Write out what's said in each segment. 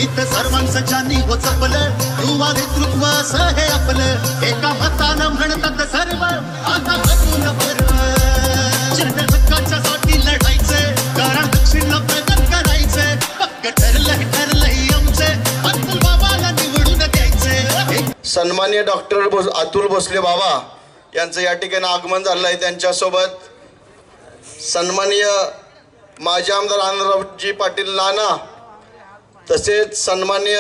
इथं सर्वांचं ज्यांनी हो जपलं युवा नेतृत्व असं हे आपलं एका मतानं म्हणतात सर्व आता बसून पर्व जनता हक्काच्यासाठी लढायचं कारण दक्षिणला प्रगत करायचं पक्क ठरलंय आमचं अतुल बाबाला निवडून द्यायचं। सन्माननीय डॉक्टर अतुल भोसले बाबा यांचं या ठिकाणी आगमन झालं आहे। त्यांच्यासोबत सन्माननीय माजी आमदार आनंदरावजी पाटील नाना तसेच सन्माननीय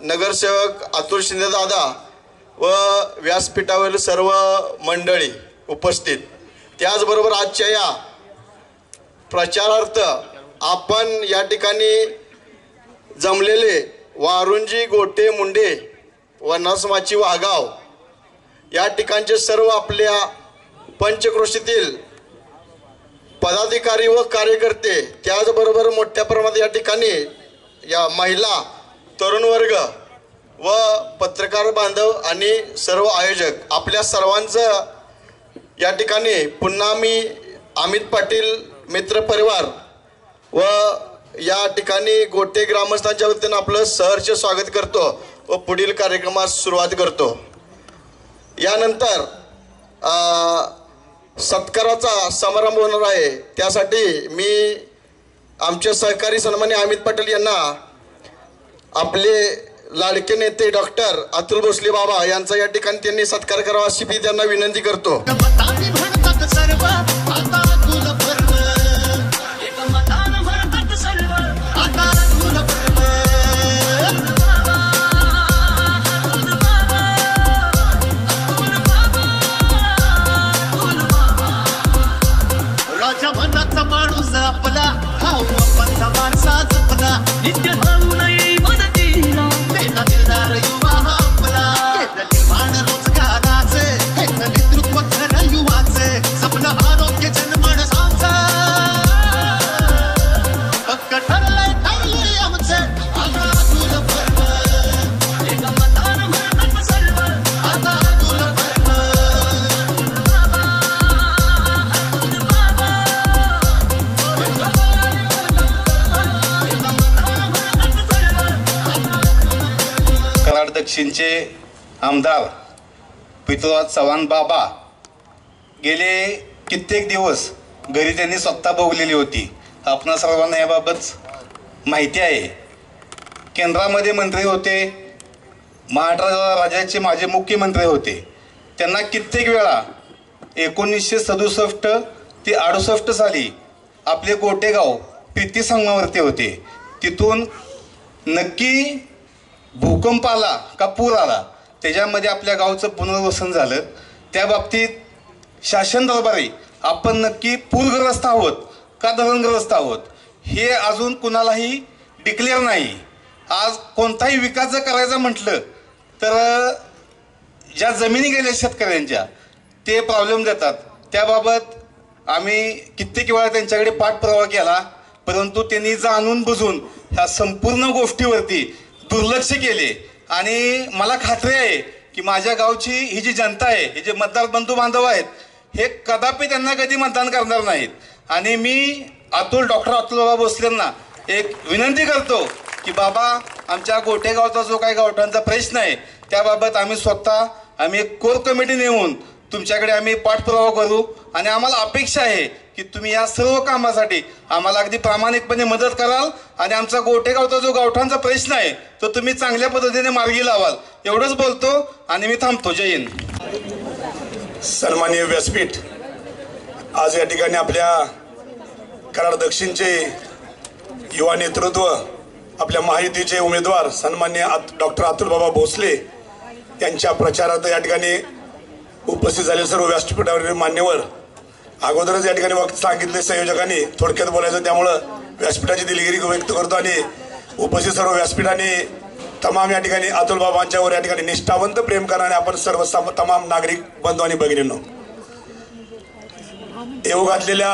नगरसेवक अतुल शिंदे दादा व व्यासपीठावरील सर्व मंडळी उपस्थित। त्याचबरोबर आजच्या या प्रचारार्थ आपण या ठिकाणी जमलेले वारुंजी गोटे मुंडे व नसमाची वाघाव या ठिकाणचे सर्व आपल्या पंचक्रोशीतील पदाधिकारी व कार्यकर्ते त्याचबरोबर मोठ्या प्रमाणात या ठिकाणी या महिला तरुण वर्ग व पत्रकार बांधव आणि सर्व आयोजक आपल्या सर्वांचं या ठिकाणी पुन्हा मी अमित पाटील मित्र परिवार व या ठिकाणी गोटे ग्रामस्थांच्या वतीने आपलं सहर्ष स्वागत करतो व पुढील कार्यक्रमास सुरुवात करतो। यानंतर सत्काराचा समारंभ होणार आहे। त्यासाठी मी आमचे सहकारी सन्माननीय अमित पाटील यांना आपले लाडके नेते डॉक्टर अतुल भोसले बाबा यांचा या ठिकाणी त्यांनी सत्कार करावा अशी मी त्यांना विनंती करतो। दक्षिणचे आमदार पृथ्वीराज चव्हाण बाबा गेले कित्येक दिवस घरी त्यांनी स्वतः भोगलेली होती। आपणा सर्वांना याबाबत माहिती आहे। केंद्रामध्ये मंत्री होते, महाराष्ट्र राज्याचे माजी मुख्यमंत्री होते। त्यांना कित्येक वेळा 1967 ते 68 साली आपले गोटेगाव प्रीती संगमावरती होते। तिथून नक्की भूकंप आला का पूर आला त्याच्यामध्ये आपल्या गावचं पुनर्वसन झालं। त्या बाबतीत शासन दरबारी आपण नक्की पूरग्रस्त आहोत का धरणग्रस्त आहोत हे अजून कुणालाही डिक्लेअर नाही। आज कोणताही विकास जर करायचा म्हटलं तर ज्या जमिनी गेल्या शेतकऱ्यांच्या ते प्रॉब्लेम देतात। त्याबाबत आम्ही कित्येक वेळा त्यांच्याकडे पाठपुरावा केला परंतु त्यांनी जाणून बुजून ह्या संपूर्ण गोष्टीवरती दुर्लक्ष केले। आणि मला खात्री आहे की माझ्या गावची ही जी जनता आहे, हे जे मतदार बंधू बांधव आहेत, हे कदापि त्यांना कधी मतदान करणार नाहीत। आणि मी डॉक्टर अतुल बाबा भोसलेंना एक विनंती करतो की बाबा आमच्या गोटेगावचा जो काही गावठांचा प्रश्न आहे त्याबाबत आम्ही एक कोर कमिटी नेऊन तुमच्याकडे आम्ही पाठपुरावा करू आणि आम्हाला अपेक्षा आहे की तुम्ही या सर्व कामासाठी आम्हाला अगदी प्रामाणिकपणे मदत कराल आणि आमचा गोटेगावचा जो गावठांचा प्रश्न आहे तो तुम्ही चांगल्या पद्धतीने मार्गी लावाल एवढंच बोलतो आणि मी थांबतो। जय हिंद। सन्माननीय व्यासपीठ, आज या ठिकाणी आपल्या कराड दक्षिणचे युवा नेतृत्व आपल्या महायुतीचे उमेदवार सन्माननीय डॉक्टर अतुल बाबा भोसले यांच्या प्रचारार्थ या ठिकाणी उपस्थित झाले सर्व व्यासपीठावरील मान्यवर। अगोदरच या ठिकाणी वक्त सांगितले संयोजकांनी थोडक्यात बोलायचं, त्यामुळं व्यासपीठाची दिलगिरी व्यक्त करतो आणि उपस्थित सर्व व्यासपीठाने तमाम या ठिकाणी अतुल बाबांच्यावर या ठिकाणी निष्ठावंत प्रेम करणारे आपण सर्व तमाम नागरिक बंधू आणि भगिनींनो, येऊ घातलेल्या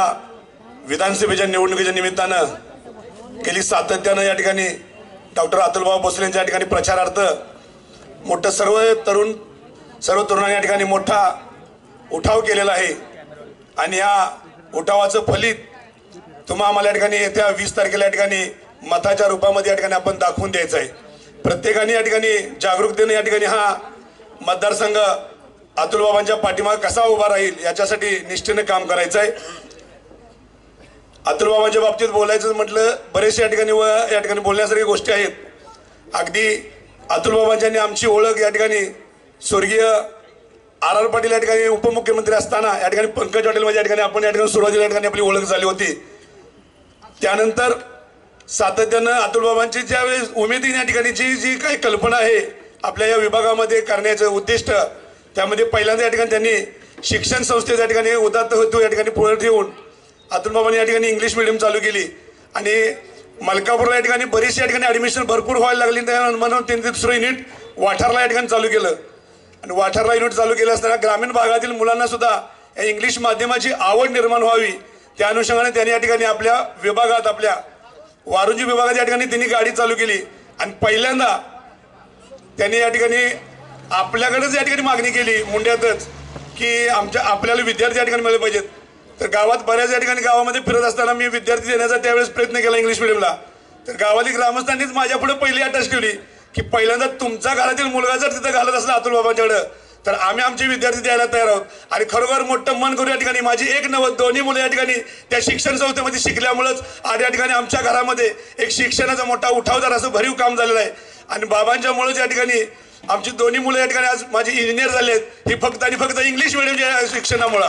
विधानसभेच्या निवडणुकीच्या निमित्तानं गेली सातत्यानं या ठिकाणी डॉक्टर अतुल बाबा भोसले यांच्या ठिकाणी प्रचारार्थ मोठं सर्व तरुणांनी या ठिकाणी मोठा उठाव केलेला आहे आणि या उठावाचं फलित तुम्हा आम्हाला या ठिकाणी येत्या 20 तारखेला या ठिकाणी मताच्या रूपामध्ये या ठिकाणी आपण दाखवून द्यायचं आहे. प्रत्येकाने या ठिकाणी जागरूकतेने या ठिकाणी हा मतदारसंघ अतुल बाबांच्या पाठीमागे कसा उभा राहील याच्यासाठी निष्ठेने काम करायचं आहे. अतुल बाबांच्या बाबतीत बोलायचं म्हटलं बरेचसे या ठिकाणी बोलण्यासारख्या गोष्टी आहेत. अगदी अतुल बाबांची आमची ओळख या ठिकाणी स्वर्गीय R.R. पाटील या ठिकाणी उपमुख्यमंत्री असताना या ठिकाणी पंकज हॉटेलमध्ये या ठिकाणी आपण या ठिकाणी सुरुवातीला या ठिकाणी आपली ओळख झाली होती. त्यानंतर सातत्यानं अतुल बाबांची ज्यावेळेस उमेदीने या ठिकाणीची जी काही कल्पना आहे आपल्या या विभागामध्ये करण्याचं उद्दिष्ट, त्यामध्ये पहिल्यांदा या ठिकाणी त्यांनी शिक्षण संस्थेच्या ठिकाणी उदात्त हेतू या ठिकाणी पुढे ठेवून अतुल बाबांनी या ठिकाणी इंग्लिश मिडियम चालू केली आणि मलकापूरला या ठिकाणी बरीचशी या ठिकाणी ॲडमिशन भरपूर व्हायला लागली. म्हणून त्यांनी दुसरं युनिट वाठारला या ठिकाणी चालू केलं आणि वाठारला युनिट चालू केलं असताना ग्रामीण भागातील मुलांना सुद्धा या इंग्लिश माध्यमाची आवड निर्माण व्हावी त्या अनुषंगाने त्यांनी या ठिकाणी आपल्या विभागात आपल्या वारुंजी विभागात या ठिकाणी त्यांनी गाडी चालू केली आणि पहिल्यांदा त्यांनी या ठिकाणी आपल्याकडेच या ठिकाणी मागणी केली मुंड्यातच की आपल्याला विद्यार्थी या ठिकाणी मिळाले पाहिजेत. तर गावात बऱ्याच या ठिकाणी गावामध्ये फिरत असताना मी विद्यार्थी देण्याचा त्यावेळेस प्रयत्न केला इंग्लिश मिडियमला. तर गावातील ग्रामस्थांनीच माझ्या पुढे पहिली अटॅच ठेवली की पहिल्यांदा तुमच्या घरातील मुलगा जर तिथं घालत असला अतुल बाबांच्याकडं तर आम्ही आमचे विद्यार्थी द्यायला तयार आहोत. आणि खरोखर मोठं मन करू या ठिकाणी माझी एक नव्वद दोन्ही मुलं या ठिकाणी त्या शिक्षण संस्थेमध्ये शिकल्यामुळेच आज या ठिकाणी आमच्या घरामध्ये एक शिक्षणाचा मोठा उठावदार असं भरीव काम झालेलं आहे. आणि बाबांच्यामुळेच या ठिकाणी आमची दोन्ही मुलं या ठिकाणी आज माझी इंजिनियर झाले आहेत. ही फक्त आणि फक्त इंग्लिश मिडियमच्या शिक्षणामुळं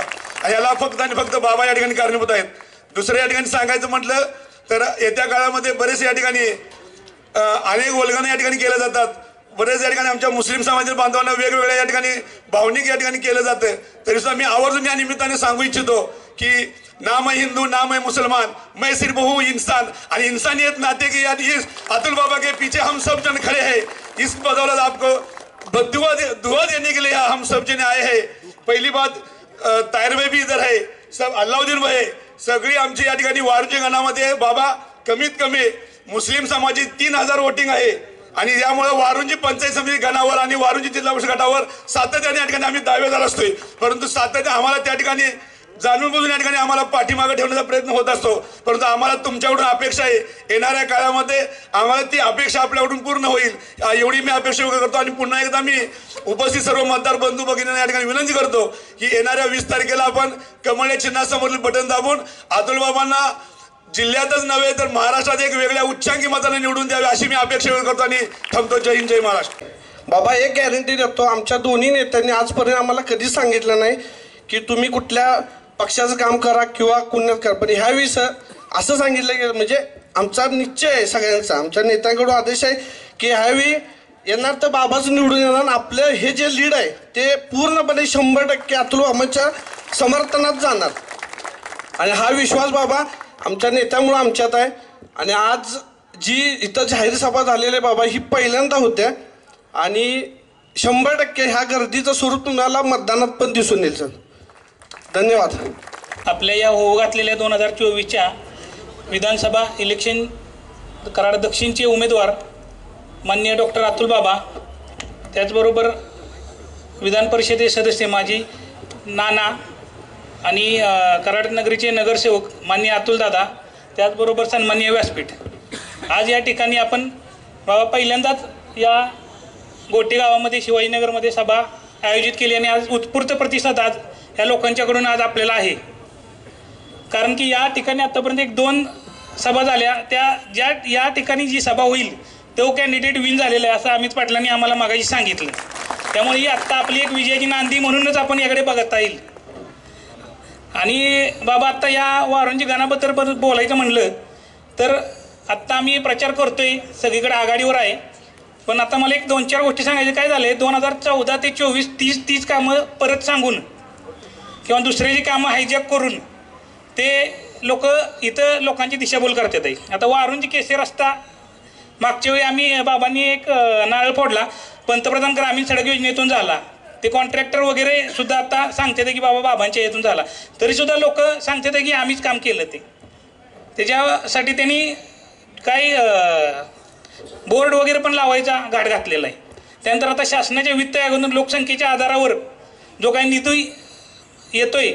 याला फक्त आणि फक्त बाबा या ठिकाणी कारणीभूत आहेत. दुसरं या ठिकाणी सांगायचं म्हटलं तर येत्या काळामध्ये बरेच या ठिकाणी अनेक वल्गना या ठिकाणी केल्या जातात. बरेच या ठिकाणी आमच्या मुस्लिम समाजातील बांधवांना वेगवेगळ्या या ठिकाणी भावनिक या ठिकाणी केलं जातं. तरी सुद्धा मी आवर्जून या निमित्ताने सांगू इच्छितो की ना मैं हिंदू ना मैं मुसलमान मैं सिर्फ हूँ इंसान आणि इंसानियत नाते की याद इस अतुल बाबा के पीछे हम सब जन खड़े हैं. इस बदौलत आपको दुआ देने के लिए हम सब जन आए हैं. पहिली बात तायर भाई भी इधर है, सब अल्लाउद्दीन भाई, सगळी आमची या ठिकाणी वारुंजी गणामध्ये बाबा कमीत कमी मुस्लिम समाजाची 3000 वोटिंग आहे आणि यामुळे वारुंजी पंचायत समिती गणावर आणि वारुंजी जिल्हा परिषद गटावर सातत्याने या ठिकाणी आम्ही दावेदार असतोय. परंतु सातत्याने आम्हाला त्या ठिकाणी जाणून बुजून या ठिकाणी आम्हाला पाठीमागे ठेवण्याचा प्रयत्न होत असतो. परंतु आम्हाला तुमच्याकडून अपेक्षा आहे येणाऱ्या काळामध्ये आम्हाला ती अपेक्षा आपल्याकडून पूर्ण होईल एवढी मी अपेक्षा व्यक्त करतो. आणि पुन्हा एकदा मी उपस्थित सर्व मतदार बंधू भगिनींना या ठिकाणी विनंती करतो की येणाऱ्या 20 तारखेला आपण कमळ या चिन्हासमोरील बटन दाबून अतुल बाबांना जिल्ह्यातच नव्हे तर महाराष्ट्रात एक वेगळ्या उच्चांकी मताने निवडून द्यावे अशी मी अपेक्षा व्यक्त करतो आणि थांबतो. जय हिंद जय महाराष्ट्र. बाबा एक गॅरंटी देतो, आमच्या दोन्ही नेत्यांनी आजपर्यंत आम्हाला कधीच सांगितलं नाही की तुम्ही कुठल्या पक्षाचं काम करा किंवा कुण्यात करा. पण ह्यावेळी असं सांगितलं की म्हणजे आमचा निश्चय आहे सगळ्यांचा, आमच्या नेत्यांकडून आदेश आहे की ह्यावेळी येणार तर बाबाच निवडून येणार. आपलं हे जे लीड आहे ते पूर्णपणे 100% अतुल बाबांच्या समर्थनात जाणार आणि हा विश्वास बाबा आमच्या नेत्यामुळं आमच्यात आहे. आणि आज जी इथं जाहीर सभा झालेली बाबा ही पहिल्यांदा होत्या आणि 100% ह्या गर्दीचं स्वरूप तुम्हाला मतदानात पण दिसून येईल. सर धन्यवाद. आपल्या या होऊ घातलेल्या 2024च्या विधानसभा इलेक्शन कराड दक्षिणचे उमेदवार माननीय डॉक्टर अतुल बाबा, त्याचबरोबर विधान परिषदेचे सदस्य माजी नाना आणि कराड नगरीचे नगरसेवक माननीय अतुलदादा, त्याचबरोबर सन्माननीय व्यासपीठ. आज या ठिकाणी आपण बाबा पहिल्यांदाच या गोटे गावामध्ये शिवाजीनगरमध्ये सभा आयोजित केली आणि आज उत्स्फूर्त प्रतिसाद आज या लोकांच्याकडून आज आपल्याला आहे. कारण की या ठिकाणी आत्तापर्यंत 1-2 सभा झाल्या, त्या या ठिकाणी जी सभा होईल तो कॅन्डिडेट विन झालेला आहे असं अमित पाटलांनी आम्हाला मागाशी सांगितलं. त्यामुळे ही आत्ता आपली एक विजयाची नांदी म्हणूनच आपण याकडे बघता येईल. आणि बाबा आत्ता या वारुंजी गणाबद्दल बोलायचं म्हणलं तर आत्ता आम्ही प्रचार करतोय, सगळीकडे आघाडीवर आहे. पण आता मला एक 2-4 गोष्टी सांगायच्या. काय झालं 2014 ते 24 30 कामं परत सांगून किंवा दुसरे जे कामं हायजॅक करून ते लोक इथं लोकांची दिशाभूल करतात आहे. आता वारुंजी केसे रस्ता मागच्या वेळी आम्ही बाबांनी एक नारळ फोडला, पंतप्रधान ग्रामीण सडक योजनेतून झाला. ते कॉन्ट्रॅक्टर वगैरे सुद्धा आता सांगतात की बाबांच्या यातून झाला, तरीसुद्धा लोक सांगतात की आम्हीच काम केलं. त्याच्यासाठी त्यांनी काही बोर्ड वगैरे पण लावायचा घाट घातलेला आहे. त्यानंतर आता शासनाच्या वित्त आयोगातून लोकसंख्येच्या आधारावर जो काही निधी येतोय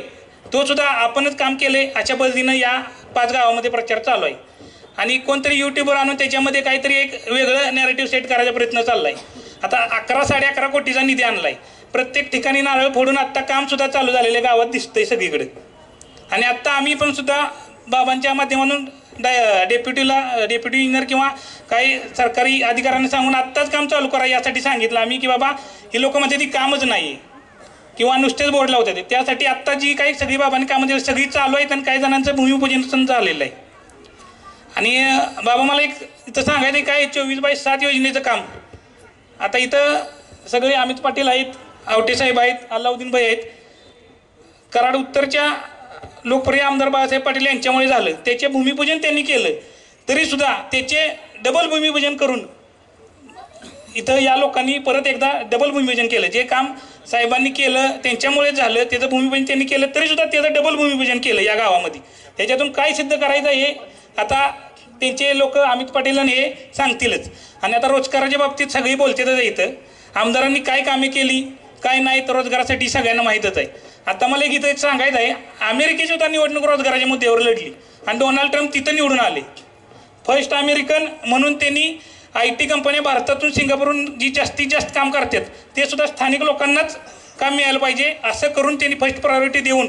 तो सुद्धा आपणच काम केलं आहे अशा पद्धतीनं या 5 गावामध्ये प्रचार चालू आहे. आणि कोणतरी युट्यूबर आणून त्याच्यामध्ये काहीतरी एक वेगळं नॅरेटिव्ह सेट करायचा प्रयत्न चालला आहे. आता 11-11.5 कोटीचा निधी आणला आहे. प्रत्येक ठिकाणी नारळ फोडून आत्ता कामसुद्धा चालू झालेलं गावात दिसतंय सगळीकडे. आणि आत्ता आम्ही पण सुद्धा बाबांच्या माध्यमातून डेप्युटी इंजिनियर किंवा काही सरकारी अधिकाऱ्यांना सांगून आत्ताच काम चालू करा यासाठी सांगितलं आम्ही की बाबा ही लोक म्हणते ती कामच नाही किंवा नुसतेच बोर्ड लावतात. त्यासाठी आत्ता जी काही सगळी बाबांनी कामं दिली सगळी चालू आहेत आणि काही जणांचं भूमिपूजन झालेलं आहे. आणि बाबा मला एक इथं सांगायचं काय 24/7 योजनेचं काम आता इथं सगळे अमित पाटील आहेत, आवटे साहेब आहेत, अल्लाउद्दीन भाई आहेत. कराड उत्तरच्या लोकप्रिय आमदार बाळासाहेब पाटील यांच्यामुळे झालं. त्याचे भूमिपूजन त्यांनी केलं तरीसुद्धा त्याचे डबल भूमिपूजन करून इथं या लोकांनी परत एकदा डबल भूमिपूजन केलं. जे काम साहेबांनी केलं त्यांच्यामुळेच झालं त्याचं भूमिपूजन त्यांनी केलं तरीसुद्धा त्याचं डबल भूमिपूजन केलं या गावामध्ये. त्याच्यातून काय सिद्ध करायचं हे आता त्यांचे लोक अमित पाटील हे सांगतीलच. आणि आता रोजगाराच्या बाबतीत सगळी बोलतेच इथं आमदारांनी काय कामे केली काय नाही तर रोजगारासाठी सगळ्यांना माहीतच आहे. आता मला इथं एक सांगायचं आहे अमेरिकेची सुद्धा निवडणूक रोजगाराच्या मुद्द्यावर लढली आणि डोनाल्ड ट्रम्प तिथं निवडून आले. फर्स्ट अमेरिकन म्हणून त्यांनी IT कंपन्या भारतातून सिंगापूरहून जी जास्तीत जास्त काम करतात ते सुद्धा स्थानिक लोकांनाच काम मिळालं पाहिजे असं करून त्यांनी फर्स्ट प्रायोरिटी देऊन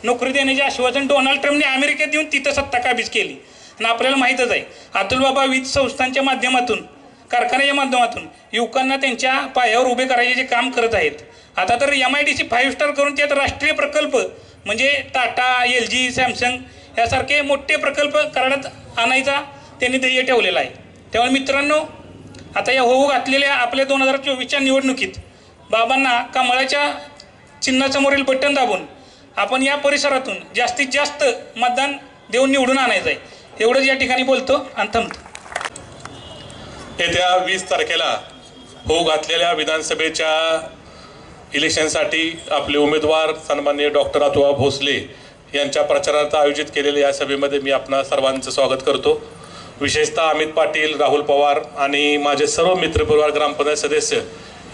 नोकरी देण्याचे आश्वासन डोनाल्ड ट्रम्पने अमेरिकेत देऊन तिथं सत्ता काबीज केली. आणि आपल्याला माहीतच आहे अतुल बाबा विविध संस्थांच्या माध्यमातून कारखान्याच्या माध्यमातून युवकांना त्यांच्या पायावर उभे करायचे जे काम करत आहेत. आता तर MIDC 5 स्टार करून त्यात राष्ट्रीय प्रकल्प म्हणजे टाटा LG सॅमसंग यासारखे मोठे प्रकल्प कराडात आणायचा त्यांनी ध्येय ठेवलेला आहे. त्यामुळे मित्रांनो आता या होऊ घातलेल्या आपल्या 2024च्या निवडणुकीत बाबांना कमळाच्या चिन्हासमोरील बटन दाबून आपण या परिसरातून जास्तीत जास्त मतदान देऊन निवडून आणायचं आहे. एवढंच या ठिकाणी बोलतो आणि थांबतो. येत्या 20 तारखेला होऊ घातलेल्या विधानसभेच्या इलेक्शनसाठी आपले उमेदवार सन्माननीय डॉक्टर अतुलबाबा भोसले यांच्या प्रचारार्थ आयोजित केलेल्या या सभेमध्ये मी आपणा सर्वांचं स्वागत करतो. विशेषतः अमित पाटील, राहुल पवार आणि माझे सर्व मित्रपरिवार ग्रामपंचायत सदस्य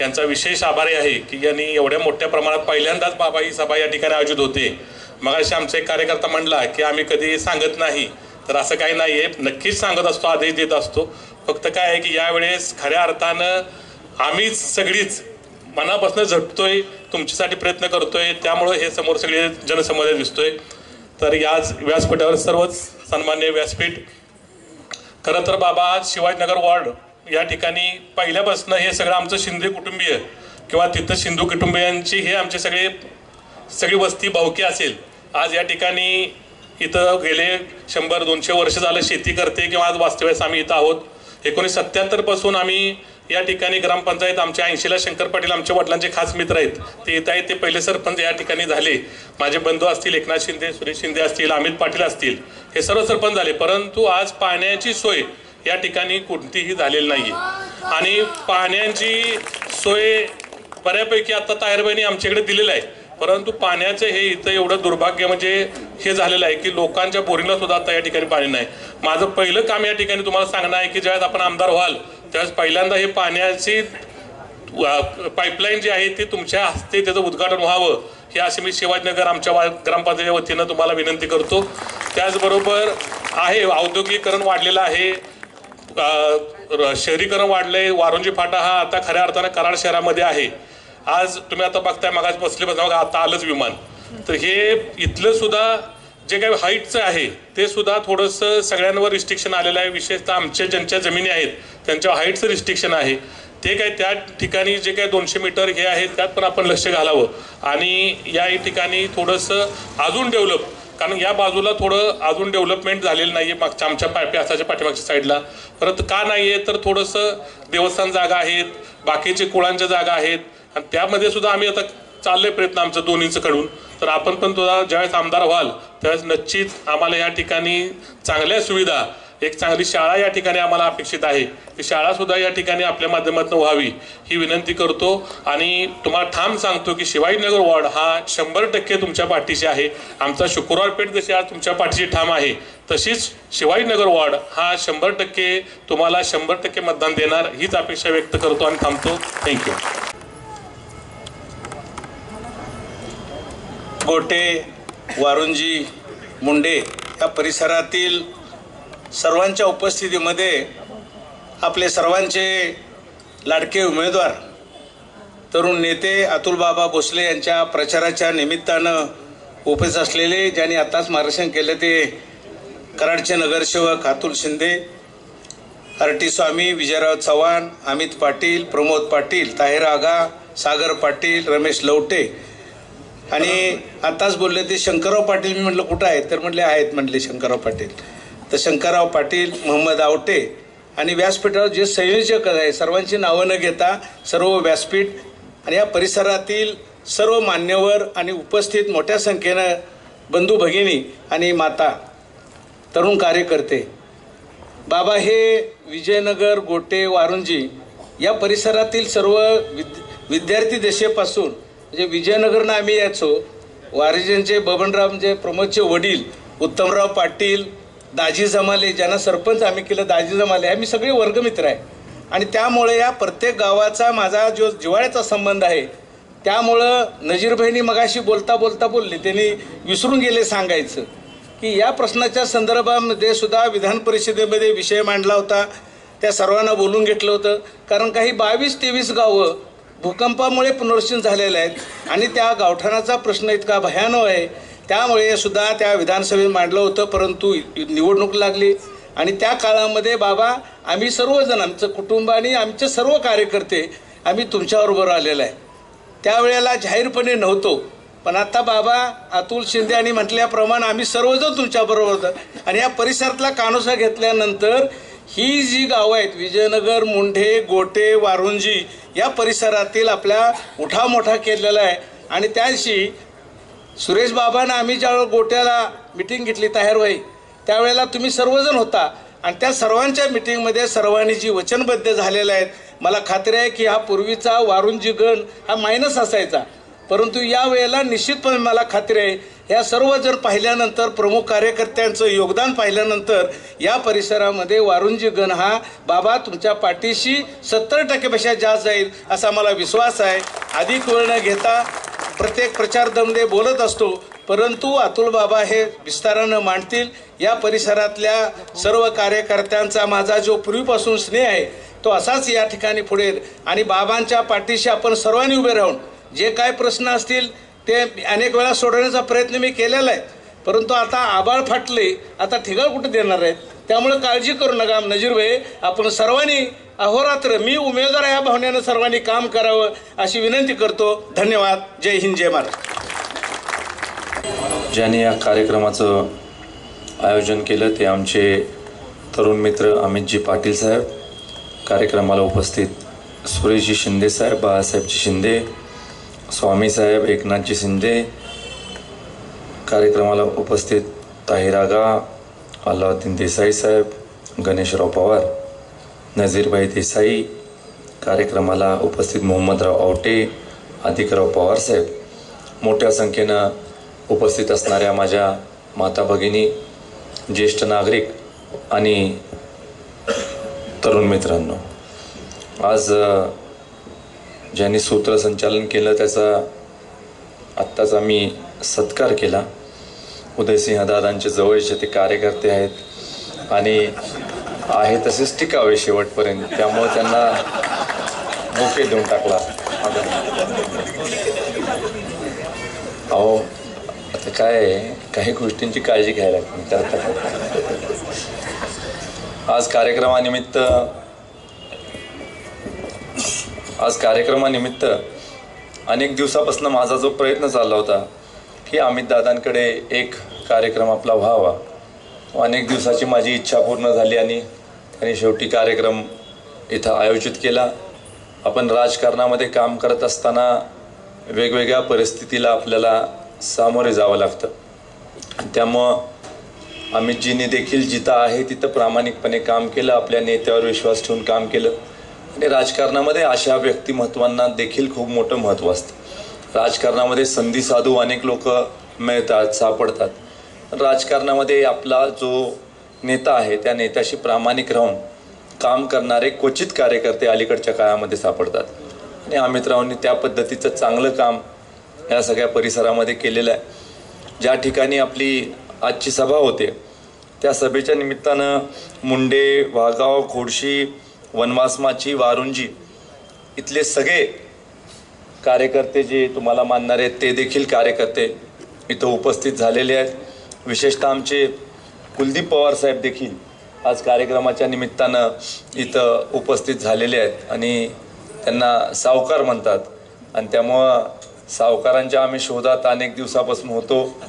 यांचा विशेष आभारी आहे की यांनी एवढ्या मोठ्या प्रमाणात पहिल्यांदाच बाबा ही सभा या ठिकाणी आयोजित होते. मगाशी आमचा एक कार्यकर्ता म्हणला की आम्ही कधी सांगत नाही तर असं काही नाही आहे, नक्कीच सांगत असतो, आदेश देत असतो. फक्त काय आहे की यावेळेस खऱ्या अर्थानं आम्हीच सगळीच मनापासून झटतोय, तुमच्यासाठी प्रयत्न करतोय, त्यामुळं हे समोर सगळे जनसमुदाय दिसतोय. तर याच व्यासपीठावर सर्वच सन्मान्य व्यासपीठ खरं तर बाबा शिवाजीनगर वॉर्ड या ठिकाणी पहिल्यापासून हे सगळं आमचं शिंदे कुटुंबीय किंवा तिथं सिंधू कुटुंबियांची हे आमचे सगळी वस्ती भावकी असेल. आज या ठिकाणी इथं गेले 100-200 वर्ष झालं शेती करते किंवा आज वास्तव्यास आम्ही इथं आहोत. 1977 पासून आम्ही या ठिकाणी ग्रामपंचायत आमच्या 80ला शंकर पाटील आमच्या वडिलांचे खास मित्र आहेत ते येत आहेत. ते पहिले सरपंच या ठिकाणी झाले. माझे बंधू असतील एकनाथ शिंदे, सुरेश शिंदे असतील, अमित पाटील असतील, हे सर्व सरपंच झाले. परंतु आज पाण्याची सोय या ठिकाणी कोणतीही झालेली नाही आहे. आणि पाण्याची सोय बऱ्यापैकी आता ताहेरबाईंनी आमच्याकडे दिलेलं आहे. परंतु पाण्याचं हे इथं एवढं दुर्भाग्य म्हणजे हे झालेलं आहे की लोकांच्या बोरिंगला सुद्धा आता या ठिकाणी पाणी नाही. माझं पहिलं काम या ठिकाणी तुम्हाला सांगणं आहे की ज्यावेळेस आपण आमदार व्हाल त्यावेळेस पहिल्यांदा हे पाण्याची पाईपलाईन जी आहे ती तुमच्या हस्ते त्याचं उद्घाटन व्हावं हे असे मी शिवाजीनगर आमच्या ग्रामपंचायतीच्या वतीनं तुम्हाला विनंती करतो. त्याचबरोबर आहे औद्योगिकीकरण वाढलेलं आहे, शहरीकरण वाढलंय. वारुंजी फाटा हा आता खऱ्या अर्थानं कराड शहरामध्ये आहे. आज तुम्ही आता बघताय मागास बसले बघा आता आलंच विमान. तर हे इथलं सुद्धा जे काही हाईटचं आहे ते सुद्धा थोडंसं सगळ्यांवर रिस्ट्रिक्शन आलेलं आहे. विशेषतः आमच्या ज्यांच्या जमिनी आहेत त्यांच्या हाईटचं रिस्ट्रिक्शन आहे. ते काय त्या ठिकाणी जे काही 200 मीटर हे आहेत त्यात पण आपण लक्ष घालावं. आणि या ठिकाणी थोडंसं अजून डेव्हलप, कारण या बाजूला थोडं अजून डेव्हलपमेंट झालेलं नाही आहे मागच्या आमच्या प्यासाच्या पाठीमागच्या साईडला. परत का नाही आहे तर थोडंसं देवस्थान जागा आहेत, बाकीचे कुळांच्या जागा आहेत आणि त्यामध्ये सुद्धा आम्ही आता चाललंय प्रयत्न आमचं दोन्हीचं कडून. तर आपण पण तुझा ज्यावेळेस आमदार व्हाल त्यावेळेस निश्चित आम्हाला या ठिकाणी चांगल्या सुविधा, एक चांगली शाळा या ठिकाणी आम्हाला अपेक्षित आहे. ती शाळा सुद्धा या ठिकाणी आपल्या माध्यमातून व्हावी ही विनंती करतो. आणि तुम्हाला ठाम सांगतो की शिवाजीनगर वॉर्ड हा 100% तुमच्या पाठीशी आहे. आमचा शुक्रवार पेठ जशी आज तुमच्या पाठीशी ठाम आहे तशीच शिवाजीनगर वॉर्ड हा 100% तुम्हाला 100% मतदान देणार हीच अपेक्षा व्यक्त करतो आणि थांबतो. थँक्यू. गोटे, वारुंजी, मुंडे या परिसरातील सर्वांच्या उपस्थितीमध्ये आपले सर्वांचे लाडके उमेदवार तरुण नेते अतुलबाबा भोसले यांच्या प्रचाराच्या निमित्तानं उपस्थित असलेले, ज्यांनी आताच मार्गदर्शन केलं ते कराडचे नगरसेवक अतुल शिंदे, आरटी स्वामी, विजयराव चव्हाण, अमित पाटील, प्रमोद पाटील, ताहिर आगा, सागर पाटील, रमेश लवटे आणि आताच बोलले ते शंकरराव पाटील. मी म्हटलं कुठं आहेत, तर म्हटले आहेत म्हटले शंकरराव पाटील. तर शंकरराव पाटील, मोहम्मद आवटे आणि व्यासपीठावर जे संयोजक आहे सर्वांची नावं न घेता सर्व व्यासपीठ आणि या परिसरातील सर्व मान्यवर आणि उपस्थित मोठ्या संख्येनं बंधू भगिनी आणि माता, तरुण कार्यकर्ते, बाबा हे विजयनगर, गोटे, वारुंजी या परिसरातील सर्व विद्यार्थी दशेपासून म्हणजे विजयनगरनं आम्ही यायचो. वारिजांचे बबनराव म्हणजे प्रमोदचे वडील उत्तमराव पाटील, दाजी जमाले, ज्यांना सरपंच आम्ही केलं, दाजी जमाले, आम्ही सगळे वर्गमित्र आहे आणि त्यामुळे या प्रत्येक गावाचा माझा जो जिव्हाळ्याचा संबंध आहे. त्यामुळं नजीरभाईंनी मगाशी बोलता बोलता बोलले, त्यांनी विसरून गेले सांगायचं की या प्रश्नाच्या संदर्भामध्ये सुद्धा विधान परिषदेमध्ये विषय मांडला होता. त्या सर्वांना बोलून घेतलं होतं, कारण काही 22-23 गावं भूकंपामुळे पुनर्वसन झालेले आहेत आणि त्या गावठाणाचा प्रश्न इतका भयानक आहे. त्यामुळे सुद्धा त्या विधानसभेत मांडलं होतं, परंतु निवडणूक लागली आणि त्या काळामध्ये बाबा आम्ही सर्वजण, आमचं कुटुंब आणि आमचे सर्व कार्यकर्ते आम्ही तुमच्याबरोबर आलेलो आहे. त्यावेळेला जाहीरपणे नव्हतो, पण आता बाबा अतुल शिंदे यांनी म्हटल्याप्रमाणे आम्ही सर्वजण तुमच्याबरोबर होतो आणि या परिसरातला कानोसा घेतल्यानंतर ही जी गावं आहेत विजयनगर, मुंढे, गोटे, वारुंजी या परिसरातील आपल्या उठाव मोठा केलेला आहे. आणि त्याशी सुरेश बाबांना आम्ही ज्यावेळेला गोट्याला मिटिंग घेतली ताहेरबाई, त्यावेळेला तुम्ही सर्वजण होता आणि त्या सर्वांच्या मिटिंगमध्ये सर्वांनी जी वचनबद्ध झालेलं आहेत. मला खात्री आहे की हा पूर्वीचा वारुंजी गण हा मायनस असायचा, परंतु या वेळेला निश्चितपणे मला खात्री आहे ह्या सर्वजण पाहिल्यानंतर, प्रमुख कार्यकर्त्यांचं योगदान पाहिल्यानंतर या परिसरामध्ये वारुंजी गण हा बाबा तुमच्या पाठीशी 70% जास्त जाईल असा मला विश्वास आहे. अधिक वेळ न घेता प्रत्येक प्रचारदंडे बोलत असतो, परंतु अतुल बाबा हे विस्तारानं मांडतील. या परिसरातल्या सर्व कार्यकर्त्यांचा माझा जो पूर्वीपासून स्नेह आहे तो असाच या ठिकाणी पुढे आणि बाबांच्या पाठीशी आपण सर्वांनी उभे राहून जे काय प्रश्न असतील ते अनेक वेळा सोडवण्याचा प्रयत्न मी केलेला आहे, परंतु आता आबाळ फाटले, आता ठिकाण कुठे देणार आहेत. त्यामुळे काळजी करू नका नजीरभाई, आपण सर्वांनी अहोरात्र मी उमेदवार या भावनेनं सर्वांनी काम करावं अशी विनंती करतो. धन्यवाद. जय हिंद, जय महाराष्ट्र. ज्यांनी या कार्यक्रमाचं आयोजन केलं ते आमचे तरुण मित्र अमितजी पाटील साहेब, कार्यक्रमाला उपस्थित सुरेशजी शिंदे साहेब, बाळासाहेबजी शिंदे, स्वामी साहेब, एकनाथजी शिंदे, कार्यक्रमाला उपस्थित ताहिर आगा, अल्लाउद्दीन देसाई साहेब, गणेशराव पवार, नजीरभाई देसाई, कार्यक्रमाला उपस्थित मोहम्मदराव आवटे, अधिकराव पवार साहेब, मोठ्या संख्येनं उपस्थित असणाऱ्या माझ्या माता भगिनी, ज्येष्ठ नागरिक आणि तरुण मित्रांनो, आज ज्यांनी सूत्रसंचालन केलं त्याचा आत्ताच आम्ही सत्कार केला. उदयसिंह दादांचे जवळचे ते कार्यकर्ते आहेत आणि आहे तसेच टिकावे शेवटपर्यंत, त्यामुळे त्यांना बुके देऊन टाकला. अहो आता काय आहे, काही गोष्टींची काळजी घ्यायला लागते. आज कार्यक्रमानिमित्त अनेक दिवसापासून माझा जो प्रयत्न चालला होता की अमित दादांकडे एक कार्यक्रम आपला व्हावा, अनेक दिवसाची माझी इच्छा पूर्ण झाली आणि त्यांनी शेवटी कार्यक्रम इथं आयोजित केला. आपण राजकारणामध्ये काम करत असताना वेगवेगळ्या परिस्थितीला आपल्याला सामोरे जावं लागतं. त्यामुळं अमितजींनी देखील जिथं आहे तिथं प्रामाणिकपणे काम केलं, आपल्या नेत्यावर विश्वास ठेवून काम केलं आणि राजकारणामध्ये अशा व्यक्तिमत्वांना देखील खूप मोठं महत्त्व असतं. राजकारणामध्ये संधी साधू अनेक लोक मिळतात, सापडतात. राजकारणामध्ये आपला जो नेता आहे त्या नेत्याशी प्रामाणिक राहून काम करणारे क्वचित कार्यकर्ते अलीकडच्या काळामध्ये सापडतात आणि अमितरावांनी त्या पद्धतीचं चांगलं काम या सगळ्या परिसरामध्ये केलेलं आहे. ज्या ठिकाणी आपली आजची सभा होते त्या सभेच्या निमित्तानं मुंडे, वाघाव, खोडशी, वनवासमाची, वारुंजी इथले सगळे कार्यकर्ते जे तुम्हाला मानणार आहेत ते देखील कार्यकर्ते इथं उपस्थित झालेले आहेत. विशेषतः आमचे कुलदीप पवार साहेब देखील आज कार्यक्रमाच्या निमित्तानं इथं उपस्थित झालेले आहेत आणि त्यांना सावकार म्हणतात आणि त्यामुळं सावकारांच्या आम्ही शोधात अनेक दिवसापासून होतो.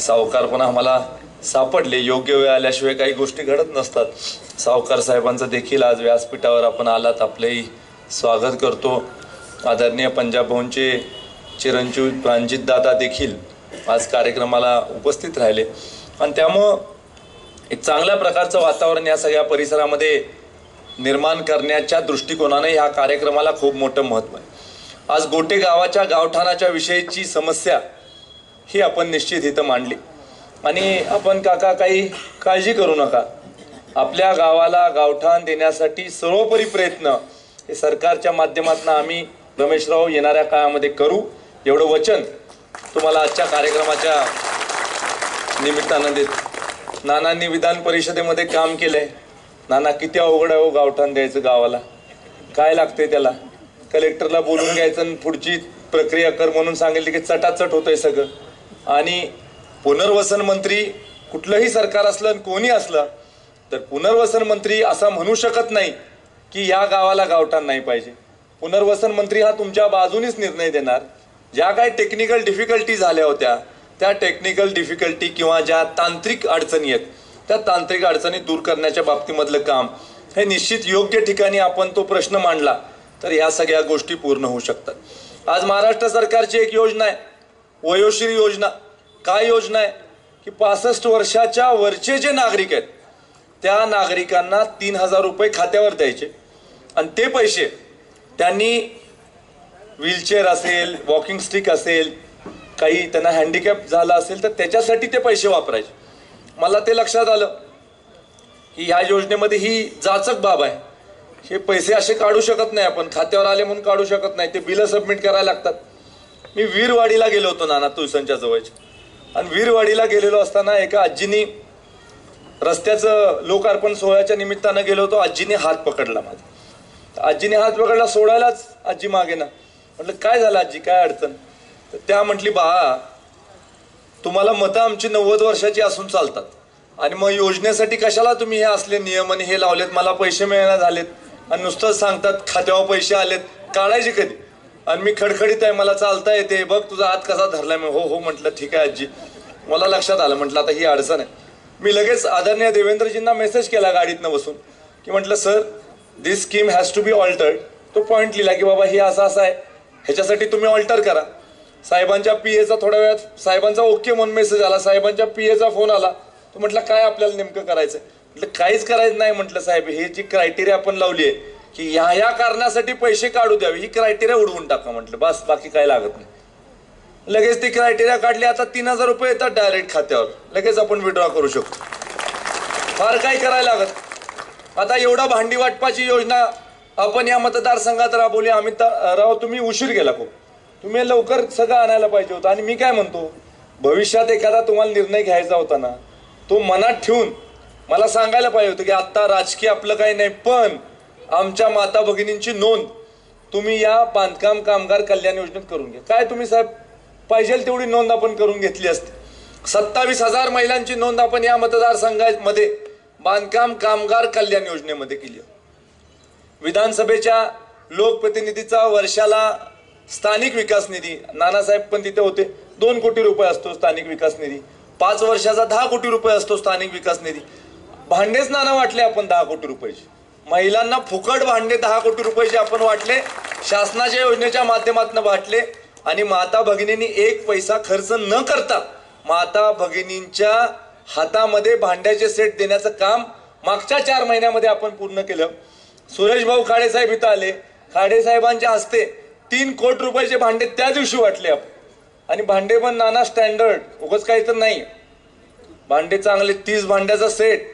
सावकार पण आम्हाला सापडले. योग्य वेळ आल्याशिवाय काही गोष्टी घडत नसतात. सावकार साहेबांचं देखील आज व्यासपीठावर आपण आलात, आपलंही स्वागत करतो. आदरणीय पंजाब भवनचे चिरंजीव प्रांजित दादा देखील आज कार्यक्रमाला उपस्थित राहिले आणि त्यामुळं एक चांगल्या प्रकारचं वातावरण या सगळ्या परिसरामध्ये निर्माण करण्याच्या दृष्टिकोनाने ह्या कार्यक्रमाला खूप मोठं महत्त्व आहे. आज गोटे गावाच्या गावठाणाच्या विषयीची समस्या ही आपण निश्चित इथं मांडली आणि आपण काका काही काळजी करू नका. आपल्या गावाला गावठाण देण्यासाठी सर्वोपरी प्रयत्न हे सरकारच्या माध्यमातून आम्ही रमेशराव येणाऱ्या काळामध्ये करू, एवढं वचन तुम्हाला आजच्या कार्यक्रमाच्या निमित्तानं देत. नानांनी विधान परिषदेमध्ये काम केलंय. नाना किती अवघड आहे हो गावठाण द्यायचं गावाला. काय लागते त्याला? कलेक्टरला बोलून घ्यायचं आणि पुढची प्रक्रिया कर म्हणून सांगितले की चटाचट होतंय सगळं. आणि पुनर्वसन मंत्री कुठलंही सरकार असलं आणि कोणी असलं तर पुनर्वसन मंत्री असा म्हणू शकत नाही की या गावाला गावठाण नाही पाहिजे. पुनर्वसन मंत्री हा तुमच्या बाजूनीच निर्णय देणार. ज्या काही टेक्निकल डिफिकल्टी झाल्या होत्या त्या टेक्निकल डिफिकल्टी किंवा ज्या तांत्रिक अडचणी आहेत त्या तांत्रिक अडचणी दूर करण्याच्या बाबतीमधलं काम हे निश्चित योग्य ठिकाणी आपण तो प्रश्न मांडला तर ह्या सगळ्या गोष्टी पूर्ण होऊ शकतात. आज महाराष्ट्र सरकारची एक योजना आहे, वयोश्री योजना. काय योजना आहे की 65 वर्षाच्या वरचे जे नागरिक आहेत त्या नागरिकांना 3,000 रुपये खात्यावर द्यायचे आणि ते पैसे त्यांनी व्हीलचेअर असेल, वॉकिंग स्टिक असेल, काही त्यांना हँडिकॅप झाला असेल तर त्याच्यासाठी ते पैसे वापरायचे. मला ते लक्षात आलं की ह्या योजनेमध्ये ही जाचक बाब आहे. हे पैसे असे काढू शकत नाही आपण, खात्यावर आले म्हणून काढू शकत नाही, ते बिलं सबमिट करायला लागतात. मी वीरवाडीला गेलो होतो नाना तुळसांच्या जवळच्या आणि वीरवाडीला गेलेलो असताना एका आजीनी रस्त्याचं लोकार्पण सोहळ्याच्या निमित्तानं गेलो होतो. आजीने हात पकडला माझा. आजीने हात पकडला, सोडायलाच आजी मागे ना. म्हटलं काय झालं आजी, काय अडचण? तर त्या म्हटली बा तुम्हाला मतं आमची 90 वर्षाची असून चालतात आणि मग योजनेसाठी कशाला तुम्ही हे असले नियम आणि हे लावलेत, मला पैसे मिळायला झालेत आणि नुसतंच सांगतात खात्यावर पैसे आलेत, काढायचे कधी? आणि मी खडखडीत आहे, मला चालता येते, बघ तुझा हात कसा धरलाय. मी हो म्हटलं ठीक आहे आजी. मला लक्षात आलं, म्हटलं आता ही अडचण आहे. मी लगेच आदरणीय देवेंद्रजींना मेसेज केला गाडीतनं बसून की म्हटलं sir this scheme has to be altered. तो पॉईंट लिहिला की बाबा हे असं आहे, ह्याच्यासाठी तुम्ही ऑल्टर करा. साहेबांच्या पीएचा थोड्या वेळात साहेबांचा ओके म्हणून मेसेज आला, साहेबांच्या पीएचा फोन आला. तो म्हटलं काय आपल्याला नेमकं करायचं? म्हटलं काहीच करायचं नाही. म्हटलं साहेब हे जी क्रायटेरिया आपण लावली आहे की ह्या कारणासाठी पैसे काढू द्यावे, ही क्रायटेरिया उडवून टाका. म्हटलं बस बाकी काय लागत नाही. लगेच ती क्रायटेरिया काढली. आता 3,000 रुपये येतात डायरेक्ट खात्यावर, लगेच आपण विड्रॉ करू शकतो. फार काही करायला लागत. आता एवढा भांडी वाटपाची योजना आपण या मतदारसंघात राबवली. अमित राव तुम्ही उशीर केला खूप, तुम्ही लवकर सगळं आणायला पाहिजे होतं. आणि मी काय म्हणतो, भविष्यात एखादा तुम्हाला निर्णय घ्यायचा होता ना तो मनात ठेवून मला सांगायला पाहिजे होतं की आत्ता राजकीय आपलं काही नाही, पण आमच्या माता भगिनींची नोंद तुम्ही या बांधकाम कामगार कल्याण योजनेत करून घ्या. काय तुम्ही साहेब पाहिजे तेवढी नोंद आपण करून घेतली असते. 27,000 महिलांची नोंद आपण या मतदारसंघामध्ये बांधकाम कामगार कल्याण योजनेमध्ये केली. विधानसभेच्या लोकप्रतिनिधीचा वर्षाला स्थानिक विकास निधी, नानासाहेब पण तिथे होते, 2 कोटी रुपये असतो स्थानिक विकास निधी. 5 वर्षाचा 10 कोटी रुपये असतो स्थानिक विकास निधी. भांडेच नाना वाटले आपण 10 कोटी रुपयाचे. महिलांना फुकट भांडे 10 कोटी रुपयाचे आपण वाटले, शासनाच्या योजनेच्या माध्यमातून वाटले. आणि माता भगिनींनी 1 पैसा खर्च न करता माता भगिनींच्या हातामध्ये भांड्याचे सेट देण्याचं काम मागच्या 4 महिन्यामध्ये आपण पूर्ण केलं. सुरेश भाऊ खाडे साहेब इथं आले, खाडे साहेबांच्या हस्ते 3 कोटी रुपयाचे भांडे त्या दिवशी वाटले आपण. आणि भांडे पण नाना स्टँडर्ड, उगाच काही तर नाही, भांडे चांगले. 30 भांड्याचा सेट.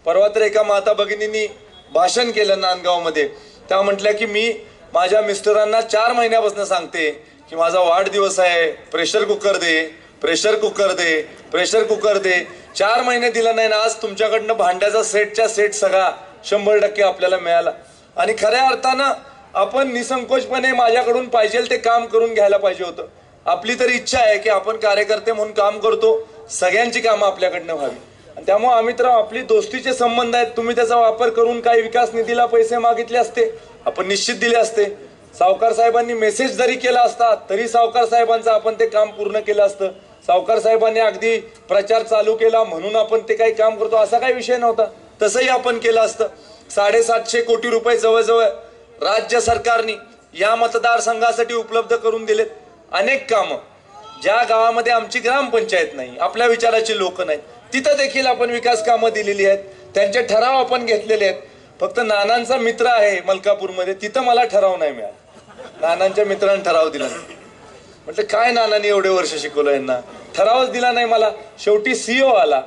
परवा तर एका माता भगिनींनी भाषण केलं नांदगावमध्ये. त्या म्हटल्या की मी माझ्या मिस्टरांना 4 महिन्यापासून सांगते की माझा वाढदिवस आहे, प्रेशर कुकर दे, प्रेशर कुकर दे 4 महिने दिलं नाही ना आज तुमच्याकडनं भांड्याचा सेटच्या सेट सगळा 100% आपल्याला मिळाला. आणि खऱ्या अर्थानं आपण निसंकोचपणे माझ्याकडून पाहिजे ते काम करून घ्यायला पाहिजे होतं. आपली तरी इच्छा आहे की आपण कार्यकर्ते म्हणून काम करतो, सगळ्यांची कामं आपल्याकडनं व्हावी. आणि त्यामुळे अमितराव आपली दोस्तीचे संबंध आहेत. तुम्ही त्याचा वापर करून काही विकास निधीला पैसे मागितले असते आपण निश्चित दिले असते. सावकार साहेबांनी मेसेज जरी केला असता तरी सावकार साहेबांचं आपण ते काम पूर्ण केलं असतं. सावकार साहेबांनी अगदी प्रचार चालू केला म्हणून आपण ते काही काम करतो असा काही विषय नव्हता. तसंही आपण केलं असतं. 750 कोटी रुपये जवळजवळ राज्य सरकारने या मतदारसंघासाठी उपलब्ध करून दिलेत. अनेक कामं ज्या गावामध्ये आमची ग्रामपंचायत नाही, आपल्या विचाराची लोक नाही, तिथं देखील आपण विकास कामं दिलेली आहेत. त्यांचे ठराव आपण घेतलेले आहेत. फक्त नानांचा मित्र आहे मलकापूरमध्ये, तिथं मला ठराव नाही मिळाला. नानांच्या मित्रांनी ठराव दिला नाही. म्हटलं काय नानांनी एवढे वर्ष शिकवलं यांना, ठरावच दिला नाही मला. शेवटी CEO आला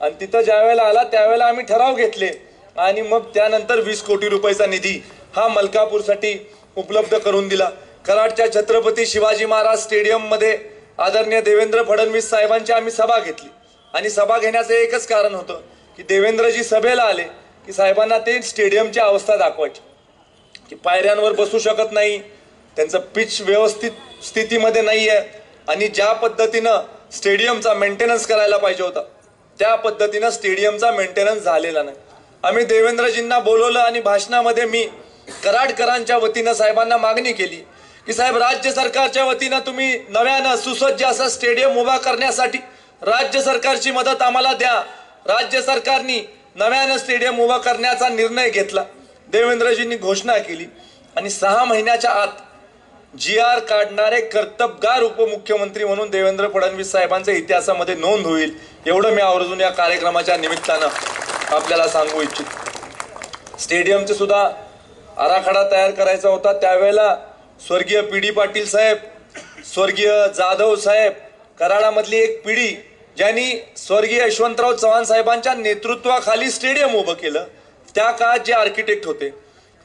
आणि तिथं ज्या वेळेला आला त्यावेळेला आम्ही ठराव घेतले आणि मग त्यानंतर 20 कोटी रुपयाचा निधी हा मलकापूरसाठी उपलब्ध करून दिला. कराडच्या छत्रपती शिवाजी महाराज स्टेडियम मध्ये आदरणीय देवेंद्र फडणवीस साहेबांची आम्ही सभा घेतली आणि सभा घेण्याचं एकच कारण होतं की देवेंद्रजी सभेला आले की साहेबांना ते स्टेडियमची अवस्था दाखवायची की पायऱ्यांवर बसू शकत नाही, त्यांचं पिच व्यवस्थित स्थितीमध्ये नाही आहे आणि ज्या पद्धतीनं स्टेडियमचा मेंटेनन्स करायला पाहिजे होता त्या पद्धतीनं स्टेडियमचा मेंटेनन्स झालेला नाही. आम्ही देवेंद्रजींना बोलवलं आणि भाषणामध्ये मी कराडकरांच्या वतीनं साहेबांना मागणी केली की साहेब राज्य सरकारच्या वतीनं तुम्ही नव्यानं सुसज्ज असं स्टेडियम उभा करण्यासाठी राज्य सरकारची मदत आम्हाला द्या. राज्य सरकारने नव्यानं स्टेडियम उभा करण्याचा निर्णय घेतला. देवेंद्रजींनी घोषणा केली आणि 6 महिन्याच्या आत GR काढणारे कर्तबगार उपमुख्यमंत्री म्हणून देवेंद्र फडणवीस साहेबांच्या इतिहासामध्ये नोंद होईल एवढं मी आवर्जून या कार्यक्रमाच्या निमित्तानं आपल्याला सांगू इच्छितो. स्टेडियमचे सुद्धा आराखडा तयार करायचा होता. त्यावेळेला स्वर्गीय PD पाटील साहेब, स्वर्गीय जाधव साहेब, कराडामधली एक पिढी ज्यांनी स्वर्गीय यशवंतराव चव्हाण साहेबांच्या नेतृत्वाखाली स्टेडियम उभं केलं, त्या काळात जे आर्किटेक्ट होते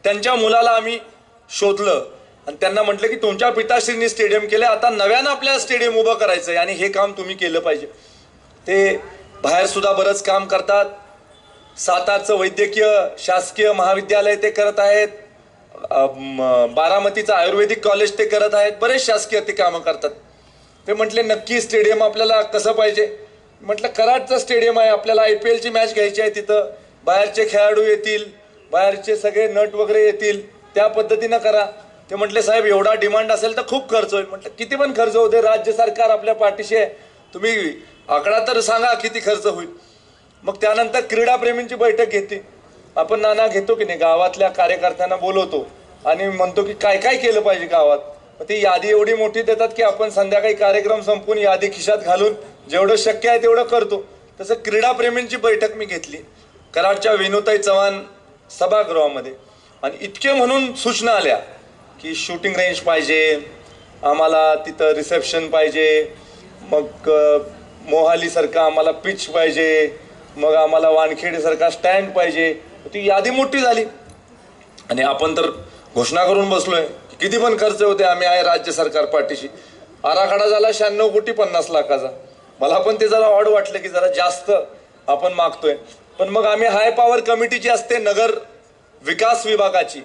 त्यांच्या मुलाला आम्ही शोधलं आणि त्यांना म्हटलं की तुमच्या पिताश्रींनी स्टेडियम केलं, आता नव्यानं आपल्याला स्टेडियम उभं करायचंय आणि हे काम तुम्ही केलं पाहिजे. ते बाहेर सुद्धा बरंच काम करतात. सातारचं वैद्यकीय शासकीय महाविद्यालय ते करत आहेत, बारामतीचं आयुर्वेदिक कॉलेज ते करत आहेत, बरेच शासकीय ते कामं करतात. ते म्हटले नक्की स्टेडियम आपल्याला कसं पाहिजे. म्हटलं कराडचं स्टेडियम आहे, आपल्याला IPL ची मॅच घ्यायची आहे, तिथं बाहेरचे खेळाडू येतील, बाहेरचे सगळे नट वगैरे येतील, त्या पद्धतीनं करा. ते म्हटले साहेब एवढा डिमांड असेल तर खूप खर्च होईल. म्हटलं किती पण खर्च होते, राज्य सरकार आपल्या पाठीशी आहे, तुम्ही आकडा तर सांगा किती खर्च होईल. मग त्यानंतर क्रीडाप्रेमींची बैठक घेते आपण. नाना घेतो की नाही, गावातल्या कार्यकर्त्यांना बोलवतो आणि म्हणतो की काय काय केलं पाहिजे गावात. ती यादी एवढी मोठी देतात की आपण संध्याकाळी कार्यक्रम संपून यादी खिशात घालून जेवढं शक्य आहे तेवढं करतो. तसं क्रीडाप्रेमींची बैठक मी घेतली कराडच्या विनुताई चव्हाण सभागृहामध्ये आणि इतके म्हणून सूचना आल्या की शूटिंग रेंज पाहिजे आम्हाला, तिथं रिसेप्शन पाहिजे, मग मोहालीसारखा आम्हाला पिच पाहिजे, मग आम्हाला वानखेडेसारखा स्टँड पाहिजे. ती यादी मोठी झाली आणि आपण तर घोषणा करून बसलोय किती पण खर्च होते, आम्ही आहे राज्य सरकार पाठीशी. आराखडा झाला 96 कोटी 50 लाखाचा. मला पण ते जरा ऑड वाटलं की जरा जास्त आपण मागतोय. पण मग आम्ही हाय पॉवर कमिटीची असते नगर विकास विभागाची,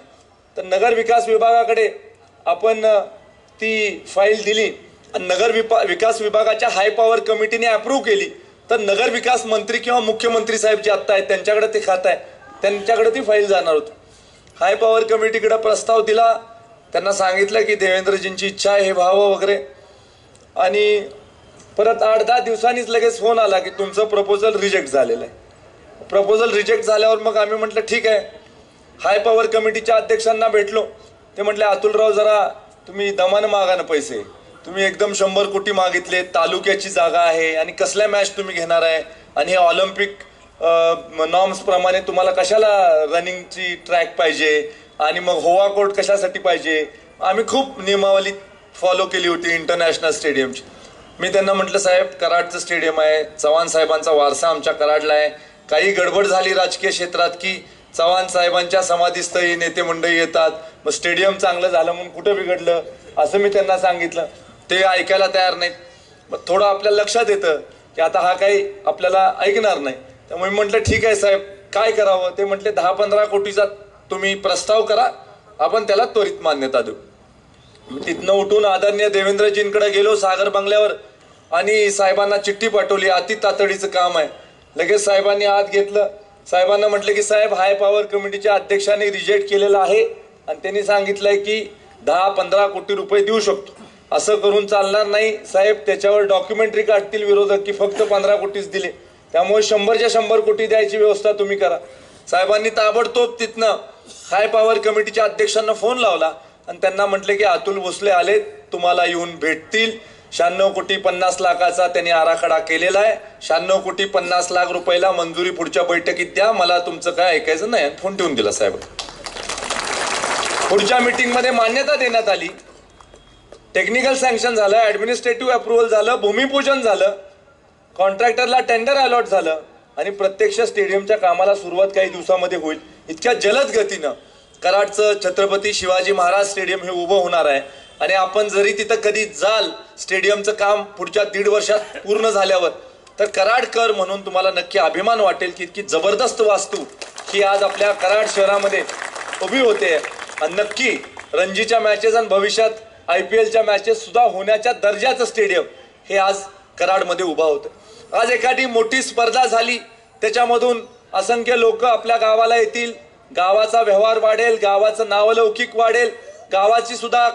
तर नगर विकास विभागाकडे आपण ती फाईल दिली आणि नगर विकास विभागाच्या हाय पॉवर कमिटीने अप्रूव्ह केली. तर नगर विकास मंत्री किंवा मुख्यमंत्री साहेब जे आत्ता आहेत त्यांच्याकडे ते खातं आहे, त्यांच्याकडे ती फाईल जाणार होती. हाय पॉवर कमिटीकडे प्रस्ताव दिला, त्यांना सांगितलं की देवेंद्रजींची इच्छा आहे हे व्हावं वगैरे. आणि परत 8-10 दिवसांनीच लगेच फोन आला की तुमचं प्रपोजल रिजेक्ट झालेलं आहे. प्रपोजल रिजेक्ट झाल्यावर मग आम्ही म्हटलं ठीक आहे. हाय पॉवर कमिटीच्या अध्यक्षांना भेटलो. ते म्हटले अतुलराव जरा तुम्ही दमानं मागा ना पैसे, तुम्ही एकदम 100 कोटी मागितले, तालुक्याची जागा आहे आणि कसल्या मॅच तुम्ही घेणार आहे आणि हे ऑलिम्पिक नॉर्म्स प्रमाणे तुम्हाला कशाला रनिंगची ट्रॅक पाहिजे आणि मग होवा कोर्ट कशासाठी पाहिजे. आम्ही खूप नियमावली फॉलो केली होती इंटरनॅशनल स्टेडियमची. मी त्यांना म्हटलं साहेब कराडचं स्टेडियम आहे, चव्हाण साहेबांचा वारसा आमच्या कराडला आहे, काही गडबड झाली राजकीय क्षेत्रात की चव्हाण साहेबांच्या समाधीस्थळी नेते मंडळी येतात, मग स्टेडियम चांगलं झालं म्हणून कुठं बिघडलं असं मी त्यांना सांगितलं. ते ऐकायला तयार नाहीत. मग थोडं आपल्याला लक्षात येतं की आता हा काही आपल्याला ऐकणार नाही. त्यामुळे मी म्हटलं ठीक आहे साहेब, काय करावं? ते म्हटले 10-15 कोटीचा तुम्ही प्रस्ताव करा, आपण त्याला त्वरित मान्यता देऊ. तिथनं उठून आदरणीय देवेंद्रजींकडे गेलो सागर बंगल्यावर आणि साहेबांना चिठ्ठी पाठवली, अति तातडीचं काम आहे. लगेच साहेबांनी आत घेतलं. साहेबांना म्हटलं की साहेब, हाय पॉवर कमिटीच्या अध्यक्षांनी रिजेक्ट केलेलं आहे आणि त्यांनी सांगितलंय की 10-15 कोटी रुपये देऊ शकतो. असं करून चालणार नाही साहेब, त्याच्यावर डॉक्युमेंटरी काढतील विरोधक की फक्त 15 कोटीच दिले, त्यामुळे 100च्या 100 कोटी द्यायची व्यवस्था तुम्ही करा. साहेबांनी ताबडतोब तिथनं हाय पॉवर कमिटीच्या अध्यक्षांना फोन लावला आणि त्यांना म्हटले की अतुल भोसले आले, तुम्हाला येऊन भेटतील. 96 कोटी 50 लाखाचा त्यांनी आराखडा केलेला आहे. 96 कोटी 50 लाख रुपयाला मंजुरी पुढच्या बैठकीत द्या, मला तुमचं काय ऐकायचं नाही. फोन ठेवून दिला साहेब. पुढच्या मीटिंग मध्ये मान्यता देण्यात आली, टेक्निकल सँक्शन झालं, ऍडमिनिस्ट्रेटिव्ह अप्रुव्हल झालं, भूमिपूजन झालं, कॉन्ट्रॅक्टरला टेंडर अलॉट झालं आणि प्रत्यक्ष स्टेडियमच्या कामाला सुरुवात काही दिवसामध्ये होईल. इतक्या जलद गतीनं कराडचं छत्रपती शिवाजी महाराज स्टेडियम हे उभं होणार आहे. आणि आपण जरी तिथं कधी जाल स्टेडियमचं काम पुढच्या 1.5 वर्षात पूर्ण झाल्यावर, तर कराडकर म्हणून तुम्हाला नक्की अभिमान वाटेल की इतकी जबरदस्त वास्तू ही आज आपल्या कराड शहरामध्ये उभी होते. आणि नक्की रणजीच्या मॅचेस आणि भविष्यात IPLच्या मॅचेस सुद्धा होण्याच्या दर्जाचं स्टेडियम हे आज कराडमध्ये उभा होतं. आज एखादी मोठी स्पर्धा झाली, त्याच्यामधून असंख्य लोक आपल्या गावाला येतील, गावाचा व्यवहार वाढेल, गावाचं नावलौकिक वाढेल, गावाची सुद्धा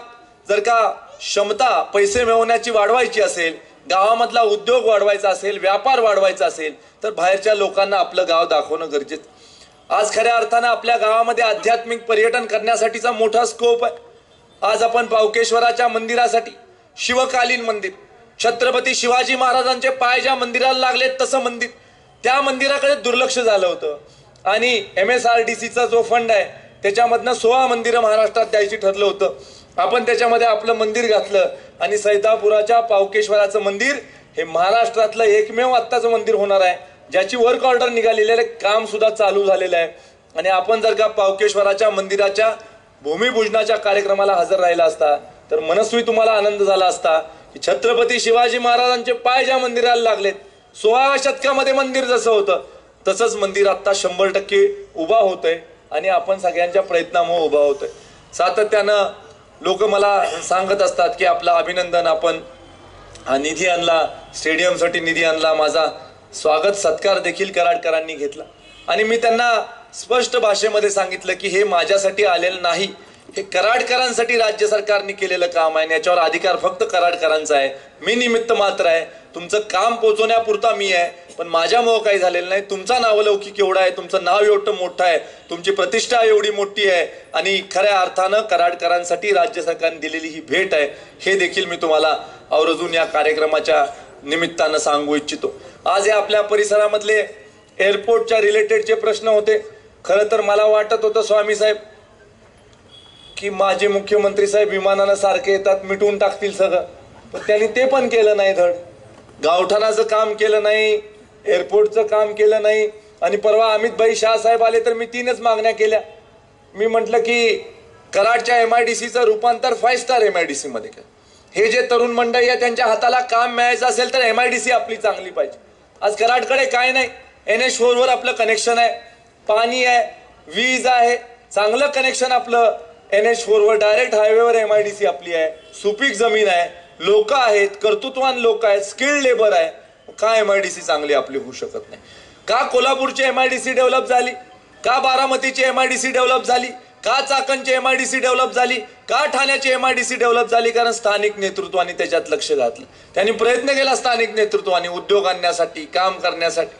जर का क्षमता पैसे मिळवण्याची वाढवायची असेल, गावामधला उद्योग वाढवायचा असेल, व्यापार वाढवायचा असेल, तर बाहेरच्या लोकांना आपलं गाव दाखवणं गरजेचं. आज खऱ्या अर्थानं आपल्या गावामध्ये आध्यात्मिक पर्यटन करण्यासाठीचा मोठा स्कोप आहे. आज आपण पावकेश्वराच्या मंदिरासाठी शिवकालीन मंदिर, छत्रपती शिवाजी महाराजांचे पाय ज्या मंदिराला लागलेत तसं मंदिर, त्या मंदिराकडे दुर्लक्ष झालं होतं. आणि MSRDCचा जो फंड आहे त्याच्यामधनं 16 मंदिरं महाराष्ट्रात द्यायची ठरलं होतं. आपण त्याच्यामध्ये आपलं मंदिर घातलं आणि सैदापुराच्या पावकेश्वराचं मंदिर हे महाराष्ट्रातलं एकमेव आत्ताचं मंदिर होणार आहे, ज्याची वर्क ऑर्डर निघालेली आहे, काम सुद्धा चालू झालेलं आहे. आणि आपण जर का पावकेश्वराच्या मंदिराच्या भूमिपूजनाच्या कार्यक्रमाला हजर राहिला असता तर मनस्वी तुम्हाला आनंद झाला असता की छत्रपती शिवाजी महाराजांचे पाय ज्या मंदिराला लागलेत, 16व्या शतकामध्ये मंदिर जसं होतं तसंच मंदिर आता 100% उभा होतंय आणि आपण सगळ्यांच्या प्रयत्नामुळे उभा होतोय. सातत्यानं लोक मला सांगत असतात की आपलं अभिनंदन, आपण हा निधी आणला, स्टेडियमसाठी निधी आणला. माझा स्वागत सत्कार देखील कराडकरांनी घेतला आणि मी त्यांना स्पष्ट भाषेमध्ये सांगितलं की हे माझ्यासाठी आलेलं नाही, हे कराडकरांसाठी राज्य सरकारने केलेलं काम आहे. याच्यावर अधिकार फक्त कराडकरांचा आहे, मी निमित्त मात्र आहे. तुमचं काम पोहोचवण्यापुरता मी आहे, पण माझ्यामुळं काही झालेलं नाही. तुमचा नावलौकिक एवढा आहे, तुमचं नाव एवढं मोठं आहे, तुमची प्रतिष्ठा एवढी मोठी आहे आणि खऱ्या अर्थानं कराडकरांसाठी राज्य सरकारने दिलेली ही भेट आहे, हे देखील मी तुम्हाला आवर्जून या कार्यक्रमाच्या निमित्तानं सांगू इच्छितो. आज हे आपल्या परिसरामधले एअरपोर्टच्या रिलेटेडचे प्रश्न होते. खरं तर मला वाटत होतं स्वामी साहेब की माझे मुख्यमंत्री साहेब विमानानं सारखे येतात, मिटवून टाकतील सगळं, पण त्यांनी ते पण केलं नाही. धड गावठाणाचं काम केलं नाही, एअरपोर्टचं काम केलं नाही. आणि परवा अमित भाई शाह साहेब आले तर मी 3च मागण्या केल्या. मी म्हटलं की कराडच्या MIDCचं रूपांतर 5 स्टार MIDC मध्ये कर. हे जे तरुण मंडळी आहे त्यांच्या हाताला काम मिळायचं असेल तर MIDC आपली चांगली पाहिजे. आज कराडकडे काय नाही, NH4 वर आपलं कनेक्शन आहे, पाणी आहे, वीज आहे, चांगलं कनेक्शन आपलं NH4 वर, डायरेक्ट हायवेवर MIDC आपली आहे, सुपीक जमीन आहे, लोक आहेत, कर्तृत्वान लोक आहेत, स्किल्ड लेबर आहे. का MIDC चांगली आपली होऊ शकत नाही? का कोल्हापूरची MIDC डेव्हलप झाली? का बारामतीची MIDC डेव्हलप झाली? का चाकणची MIDC डेव्हलप झाली? का ठाण्याची MIDC डेव्हलप झाली? कारण स्थानिक नेतृत्वाने त्याच्यात लक्ष घातलं, त्यांनी प्रयत्न केला स्थानिक नेतृत्वाने उद्योग आणण्यासाठी, काम करण्यासाठी.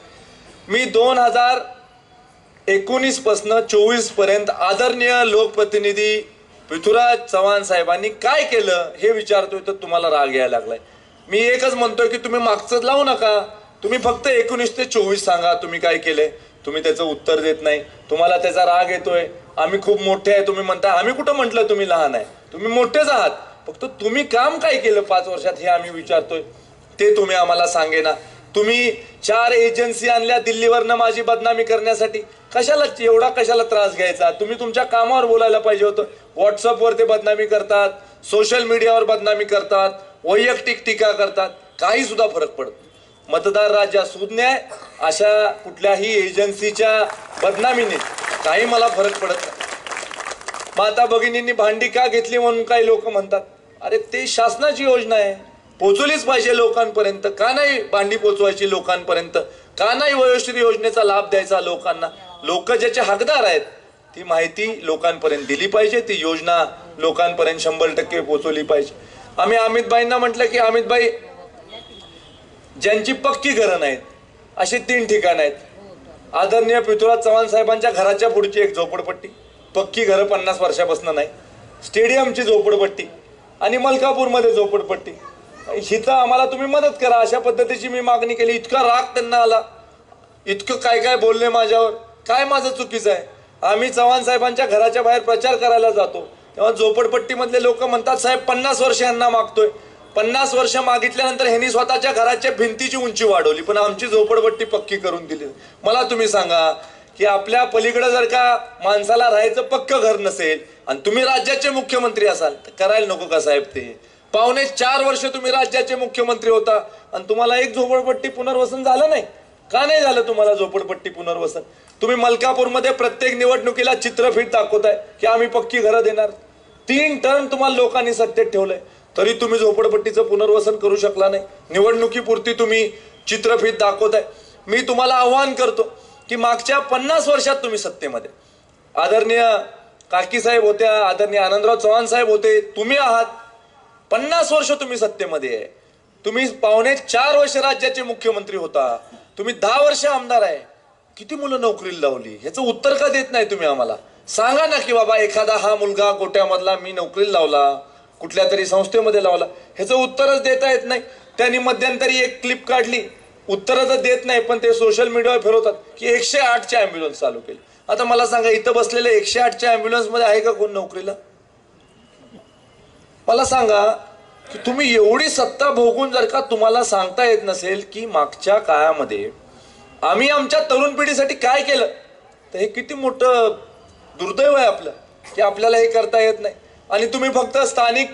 मी 2019 पासून 24 पर्यंत आदरणीय लोकप्रतिनिधी पृथ्वीराज चव्हाण साहेबांनी काय केलं हे विचारतोय तर तुम्हाला राग यायला लागलाय. मी एकच म्हणतोय की तुम्ही मागचं लावू नका, तुम्ही फक्त 19 ते 24 सांगा तुम्ही काय केलंय. तुम्ही त्याचं उत्तर देत नाही, तुम्हाला त्याचा राग येतोय. आम्ही खूप मोठे आहे तुम्ही म्हणताय, आम्ही कुठं म्हटलं तुम्ही लहान आहे, तुम्ही मोठेच आहात. फक्त तुम्ही काम काय केलं 5 वर्षात हे आम्ही विचारतोय, ते तुम्ही आम्हाला सांगेना. तुम्ही 4 एजन्सी आणल्या दिल्लीवरनं माझी बदनामी करण्यासाठी. कशाला एवढा कशाला त्रास घ्यायचा? तुम्ही तुमच्या कामावर बोलायला पाहिजे होतं. व्हॉट्सअपवर ते बदनामी करतात, सोशल मीडियावर बदनामी करतात, वैयक्तिक टीका करतात. काही सुद्धा फरक पडत. मतदार राजा सुज्ञ अशा कुठल्याही एजन्सीच्या बदनामीने काही मला फरक पडत नाही. माता भगिनींनी भांडी का घेतली म्हणून काही लोक म्हणतात, अरे ते शासनाची योजना आहे, पोचवलीच पाहिजे लोकांपर्यंत. का नाही भांडी पोचवायची लोकांपर्यंत? का नाही वयोश्री योजनेचा लाभ द्यायचा लोकांना? लोक ज्याचे हकदार आहेत ती माहिती लोकांपर्यंत दिली पाहिजे, ती योजना लोकांपर्यंत 100% पोचवली पाहिजे. आम्ही अमितभाईंना म्हटलं की अमितभाई, ज्यांची पक्की घरं नाहीत अशी 3 ठिकाणं आहेत. आदरणीय पृथ्वीराज चव्हाण साहेबांच्या घराच्या पुढची एक झोपडपट्टी, पक्की घरं 50 वर्षापासून नाही. स्टेडियमची झोपडपट्टी आणि मलकापूरमध्ये झोपडपट्टी. हिथं आम्हाला तुम्ही मदत करा अशा पद्धतीची मी मागणी केली. इतका राग त्यांना आला, इतकं काय काय बोलले माझ्यावर. काय माझं चुकीचं आहे? आम्ही चव्हाण साहेबांच्या घराच्या बाहेर प्रचार करायला जातो तेव्हा झोपडपट्टीमधले लोक म्हणतात, साहेब 50 वर्ष यांना मागतोय. 50 वर्ष मागितल्यानंतर ह्यांनी स्वतःच्या घराच्या भिंतीची उंची वाढवली पण आमची झोपडपट्टी पक्की करून दिली. मला तुम्ही सांगा की आपल्या पलीकडे जर का माणसाला राहायचं पक्क घर नसेल आणि तुम्ही राज्याचे मुख्यमंत्री असाल तर करायला नको का साहेब? ते 4.25 वर्ष तुम्ही राज्याचे मुख्यमंत्री होता आणि तुम्हाला एक झोपडपट्टी पुनर्वसन झालं नाही. का नाही झालं तुम्हाला झोपडपट्टी पुनर्वसन? तुम्ही मलकापूरमध्ये प्रत्येक निवडणुकीला चित्रफित दाखवताय की आम्ही पक्की घरं देणार. 3 टर्म तुम्हाला लोकांनी सत्तेत ठेवलंय तरी तुम्ही झोपडपट्टीचं पुनर्वसन करू शकला नाही. निवडणुकीपुरती तुम्ही चित्रफित दाखवताय. मी तुम्हाला आव्हान करतो की मागच्या 50 वर्षात तुम्ही सत्तेमध्ये, आदरणीय काकी साहेब होत्या, आदरणीय आनंदराव चव्हाण साहेब होते, तुम्ही आहात, 50 वर्ष तुम्ही सत्तेमध्ये आहे. तुम्ही 4.25 वर्ष राज्याचे मुख्यमंत्री होता, तुम्ही 10 वर्ष आमदार आहे. किती मुलं नोकरीला लावली ह्याचं उत्तर का देत नाही तुम्ही? आम्हाला सांगा ना की बाबा एखादा हा मुलगा गोट्यामधला मी नोकरीला लावला, कुठल्या तरी संस्थेमध्ये लावला, ह्याचं उत्तरच देता येत नाही. त्यांनी मध्यंतरी एक क्लिप काढली, उत्तरच देत नाही पण ते सोशल मीडियावर फिरवतात की 108चे अँब्युलन्स चालू केले. आता मला सांगा इथं बसलेले 108च्या अँब्युलन्स मध्ये आहे का कोण नोकरीला? मला सांगा की तुम्ही एवढी सत्ता भोगून जर का तुम्हाला सांगता येत नसेल की मागच्या काळामध्ये आम्ही आमच्या तरुण पिढीसाठी काय केलं तर हे किती मोठं दुर्दैव आहे आपलं की आपल्याला हे करता येत नाही. आणि तुम्ही फक्त स्थानिक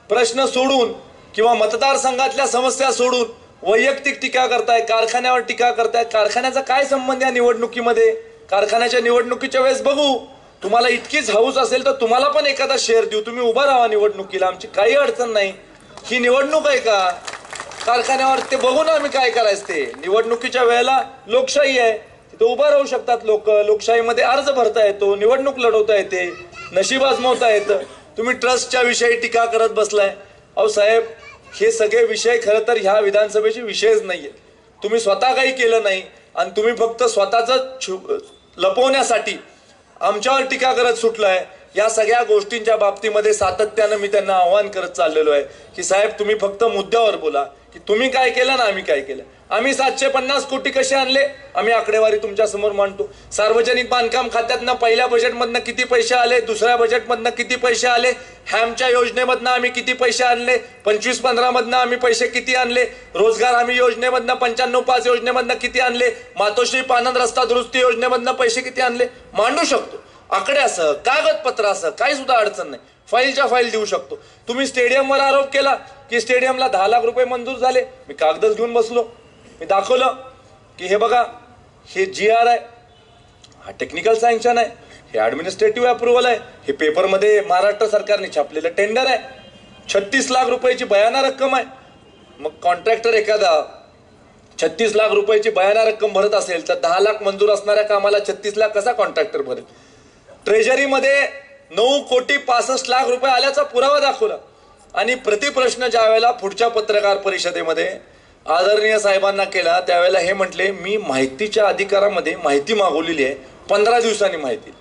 प्रश्न सोडून किंवा मतदारसंघातल्या समस्या सोडून वैयक्तिक टीका करताय, कारखान्यावर टीका करताय. कारखान्याचा काय संबंध या निवडणुकीमध्ये? कारखान्याच्या निवडणुकीच्या वेळेस बघू. तुम्हाला इतकीच हौस असेल तर तुम्हाला पण एखादा शेअर देऊ, तुम्ही उभा राहा निवडणुकीला, आमची काही अडचण नाही. ही निवडणूक आहे का? कारखान्यावर ते बघू ना आम्ही काय करायचं ते. निवडणुकीच्या वेळेला लोकशाही आहे, तिथे उभा राहू शकतात लोक. लोकशाहीमध्ये अर्ज भरता येतो, निवडणूक लढवता येते, नशीब आजमावता येतं. तुम्ही ट्रस्टच्या विषयी टीका करत बसलाय. अहो साहेब, हे सगळे विषय खरं तर ह्या विधानसभेचे विषयच नाहीये. तुम्ही स्वतः काही केलं नाही आणि तुम्ही फक्त स्वतःच लपवण्यासाठी आमच्यावर टीका करत सुटलाय. या सगळ्या गोष्टींच्या बाबतीमध्ये सातत्यानं मी त्यांना आव्हान करत चाललेलो आहे की साहेब तुम्ही फक्त मुद्द्यावर बोला की तुम्ही काय केलं ना आम्ही काय केलं. आम्ही 750 कोटी कसे आणले आम्ही आकडेवारी तुमच्या समोर मांडतो. सार्वजनिक बांधकाम खात्यातनं पहिल्या बजेटमधनं किती पैसे आले, दुसऱ्या बजेटमधनं किती पैसे आले, हॅमच्या योजनेमधनं आम्ही किती पैसे आणले, 25-15 मधनं आम्ही पैसे किती आणले, रोजगार हमी योजनेमधनं 95-5 योजनेमधनं किती आणले, मातोश्री पानंद रस्ता दुरुस्ती योजनेमधनं पैसे किती आणले मांडू शकतो. आकडे असं, कागदपत्र असं, काही सुद्धा अडचण नाही. फाईलच्या फाईल देऊ शकतो. तुम्ही स्टेडियमवर आरोप केला की स्टेडियमला 10 लाख रुपये मंजूर झाले. मी कागदच घेऊन बसलो, मी दाखवलं की हे बघा हे GR आहे, हा टेक्निकल सँक्शन आहे, हे ऍडमिनिस्ट्रेटिव्ह अप्रुव्हल आहे, हे पेपरमध्ये महाराष्ट्र सरकारने छापलेलं टेंडर आहे, 36 लाख रुपयाची बयाना रक्कम आहे. मग कॉन्ट्रॅक्टर एखादा 36 लाख रुपयाची बयाना रक्कम भरत असेल तर 10 लाख मंजूर असणाऱ्या कामाला 36 लाख कसा कॉन्ट्रॅक्टर भरेल? ट्रेजरीमध्ये 9,65 लाख रुपये आल्याचा पुरावा दाखवला. आणि प्रतिप्रश्न ज्या वेळेला पुढच्या पत्रकार परिषदेमध्ये आदरणीय साहेबांना केला त्यावेळेला हे म्हटले मी माहितीच्या अधिकारामध्ये माहिती मागवलेली आहे, 15 दिवसांनी माहिती.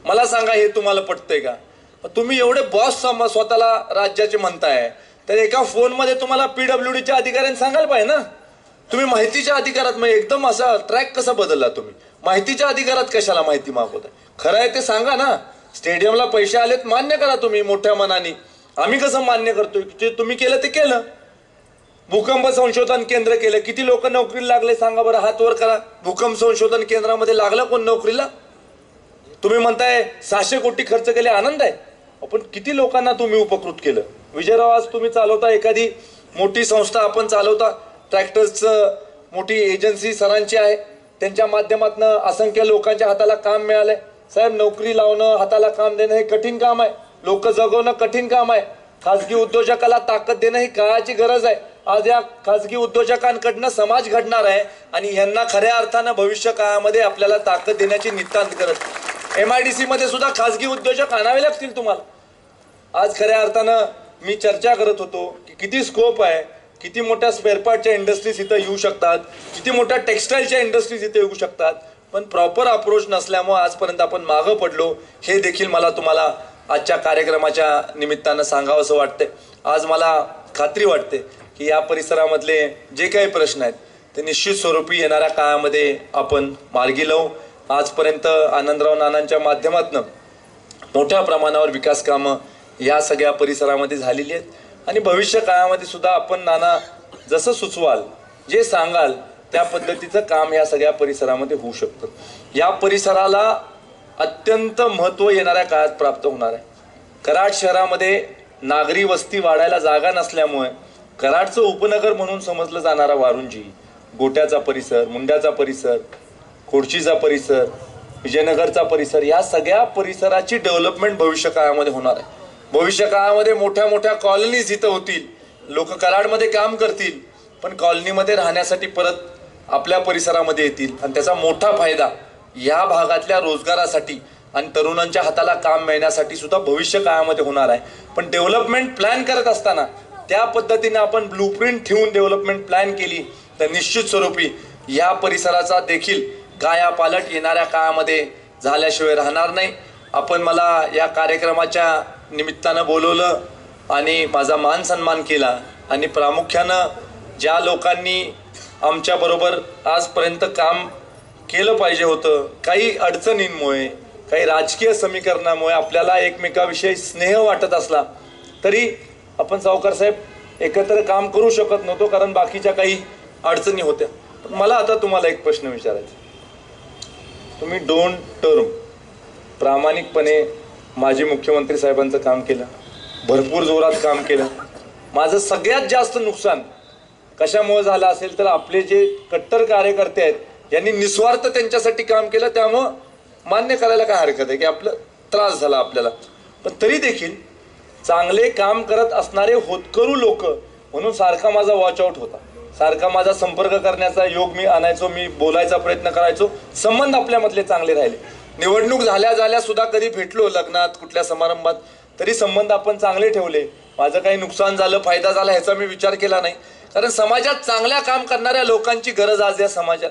मला सांगा हे तुम्हाला पटतंय का? तुम्ही एवढे बॉस स्वतःला राज्याचे म्हणताय तर एका फोनमध्ये तुम्हाला PWDच्या अधिकाऱ्यांनी सांगायला पाहिजे ना. तुम्ही माहितीच्या अधिकारात मग एकदम असा ट्रॅक कसा बदलला? तुम्ही माहितीच्या अधिकारात कशाला माहिती मागवताय? खरं आहे ते सांगा ना. स्टेडियमला पैसे आलेत मान्य करा तुम्ही मोठ्या मनाने. आम्ही कसं मान्य करतोय? जे तुम्ही केलं ते केलं. भूकंप संशोधन केंद्र केलं, किती लोक नोकरीला लागले सांगा बरं, हात वर करा. भूकंप संशोधन केंद्रामध्ये लागलं कोण नोकरीला? तुम्ही म्हणताय 600 कोटी खर्च केले, आनंद आहे. आपण किती लोकांना तुम्ही उपकृत केलं? विजयराव आज तुम्ही चालवता एखादी मोठी संस्था, आपण चालवता, ट्रॅक्टर्सचं मोठी एजन्सी सरांची आहे, त्यांच्या माध्यमातून असंख्य लोकांच्या हाताला काम मिळालंय. साहेब, नोकरी लावणं, हाताला काम देणं हे कठीण काम आहे, लोक जगवणं कठीण काम आहे. खासगी उद्योजकाला ताकद देणं ही काळाची गरज आहे. आज या खासगी उद्योजकांकडनं समाज घडणार आहे आणि यांना खऱ्या अर्थानं भविष्य काळामध्ये आपल्याला ताकद देण्याची नितांत गरज. MIDC मध्ये सुद्धा खासगी उद्योजक आणावे लागतील तुम्हाला. आज खऱ्या अर्थानं मी चर्चा करत होतो की किती स्कोप आहे, किती मोठ्या स्पेअरपार्टच्या इंडस्ट्रीज इथं येऊ शकतात, किती मोठ्या टेक्स्टाईलच्या इंडस्ट्रीज इथे येऊ शकतात, पण प्रॉपर अप्रोच नसल्यामुळे आजपर्यंत आपण मागं पडलो. हे देखील मला तुम्हाला आजच्या कार्यक्रमाच्या निमित्तानं सांगावंसं वाटतंय. आज मला खात्री वाटते की या परिसरामधले जे काही प्रश्न आहेत ते निश्चित स्वरूपी येणाऱ्या काळामध्ये आपण मार्गी लावू. आजपर्यंत आनंदराव नानांच्या माध्यमातून मोठ्या प्रमाणावर विकास कामं या सगळ्या परिसरामध्ये झालेली आहेत आणि भविष्य काळामध्ये सुद्धा आपण नाना जसं सुचवाल, जे सांगाल त्या पद्धतीचं काम या सगळ्या परिसरामध्ये होऊ शकतं. या परिसराला अत्यंत महत्त्व येणाऱ्या काळात प्राप्त होणार आहे. कराड शहरामध्ये नागरी वस्ती वाढायला जागा नसल्यामुळे कराडचं उपनगर म्हणून समजलं जाणारा वारुंजी, गोट्याचा परिसर, मुंड्याचा परिसर, खोडशीचा परिसर, विजयनगरचा परिसर, या सगळ्या परिसराची डेव्हलपमेंट भविष्य काळामध्ये होणार आहे. भविष्य काळामध्ये मोठ्या मोठ्या कॉलनीज इथं होतील, लोक कराडमध्ये काम करतील पण कॉलनीमध्ये राहण्यासाठी परत आपल्या परिसरामध्ये येतील आणि त्याचा मोठा फायदा या भागातल्या रोजगारासाठी आणि तरुणांच्या हाताला काम मिळण्यासाठी सुद्धा भविष्य काळामध्ये होणार आहे. पण डेव्हलपमेंट प्लॅन करत असताना त्या पद्धतीने आपण ब्लूप्रिंट ठेवून डेव्हलपमेंट प्लॅन केली तर निश्चित स्वरूपी या परिसराचा देखील कायापालट येणाऱ्या काळामध्ये झाल्याशिवाय राहणार नाही. आपण मला या कार्यक्रमाच्या निमित्तानं बोलवलं आणि माझा मान सन्मान केला आणि प्रामुख्यानं ज्या लोकांनी आमच्याबरोबर आजपर्यंत काम केलं पाहिजे होतं, काही अडचणींमुळे, काही राजकीय समीकरणामुळे आपल्याला एकमेकाविषयी स्नेह वाटत असला तरी आपण सावकार साहेब एकत्र काम करू शकत नव्हतो कारण बाकीच्या काही अडचणी होत्या. पण मला आता तुम्हाला एक प्रश्न विचारायचा. तुम्ही 2 टर्म प्रामाणिकपणे माजी मुख्यमंत्री साहेबांचं काम केलं, भरपूर जोरात काम केलं. माझं सगळ्यात जास्त नुकसान कशामुळे झालं असेल तर आपले जे कट्टर कार्यकर्ते आहेत यांनी निस्वार्थ त्यांच्यासाठी काम केलं, त्यामुळं मान्य करायला काय हरकत आहे की आपलं त्रास झाला आपल्याला. पण तरी देखील चांगले काम करत असणारे होतकरू लोक म्हणून सारखा माझा वॉचआउट होता, सारखा माझा संपर्क करण्याचा योग मी आणायचो, मी बोलायचा प्रयत्न करायचो, संबंध आपल्यामधले चांगले राहिले. निवडणूक झाल्या सुद्धा कधी भेटलो लग्नात, कुठल्या समारंभात, तरी संबंध आपण चांगले ठेवले. माझं काही नुकसान झालं, फायदा झाला ह्याचा मी विचार केला नाही, कारण समाजात चांगल्या काम करणाऱ्या लोकांची गरज आज या समाजात.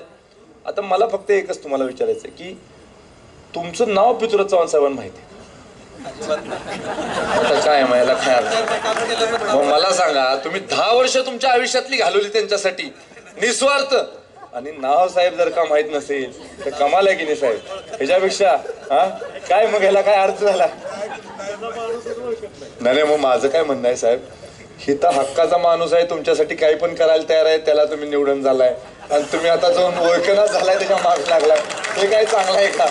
आता मला फक्त एकच तुम्हाला विचारायचं आहे की तुमचं नाव पृथ्वीराज चव्हाण साहेबांना माहिती आहे? आता काय मला काय मग मला सांगा, तुम्ही 10 वर्ष तुमच्या आयुष्यातली घालवली त्यांच्यासाठी निस्वार्थ, आणि नाव साहेब जर का माहित नसेल तर कमाल आहे की नाही साहेब? ह्याच्यापेक्षा काय मग ह्याला काय अर्थ झाला? नाही मग माझं काय म्हणणं आहे साहेब, ही तर हक्काचा माणूस आहे, तुमच्यासाठी काही पण करायला तयार आहे, त्याला तुम्ही निवडून झालाय आणि तुम्ही आता जाऊन ओळखना झालाय त्याच्या माग लागलाय, हे काय चांगलं आहे का?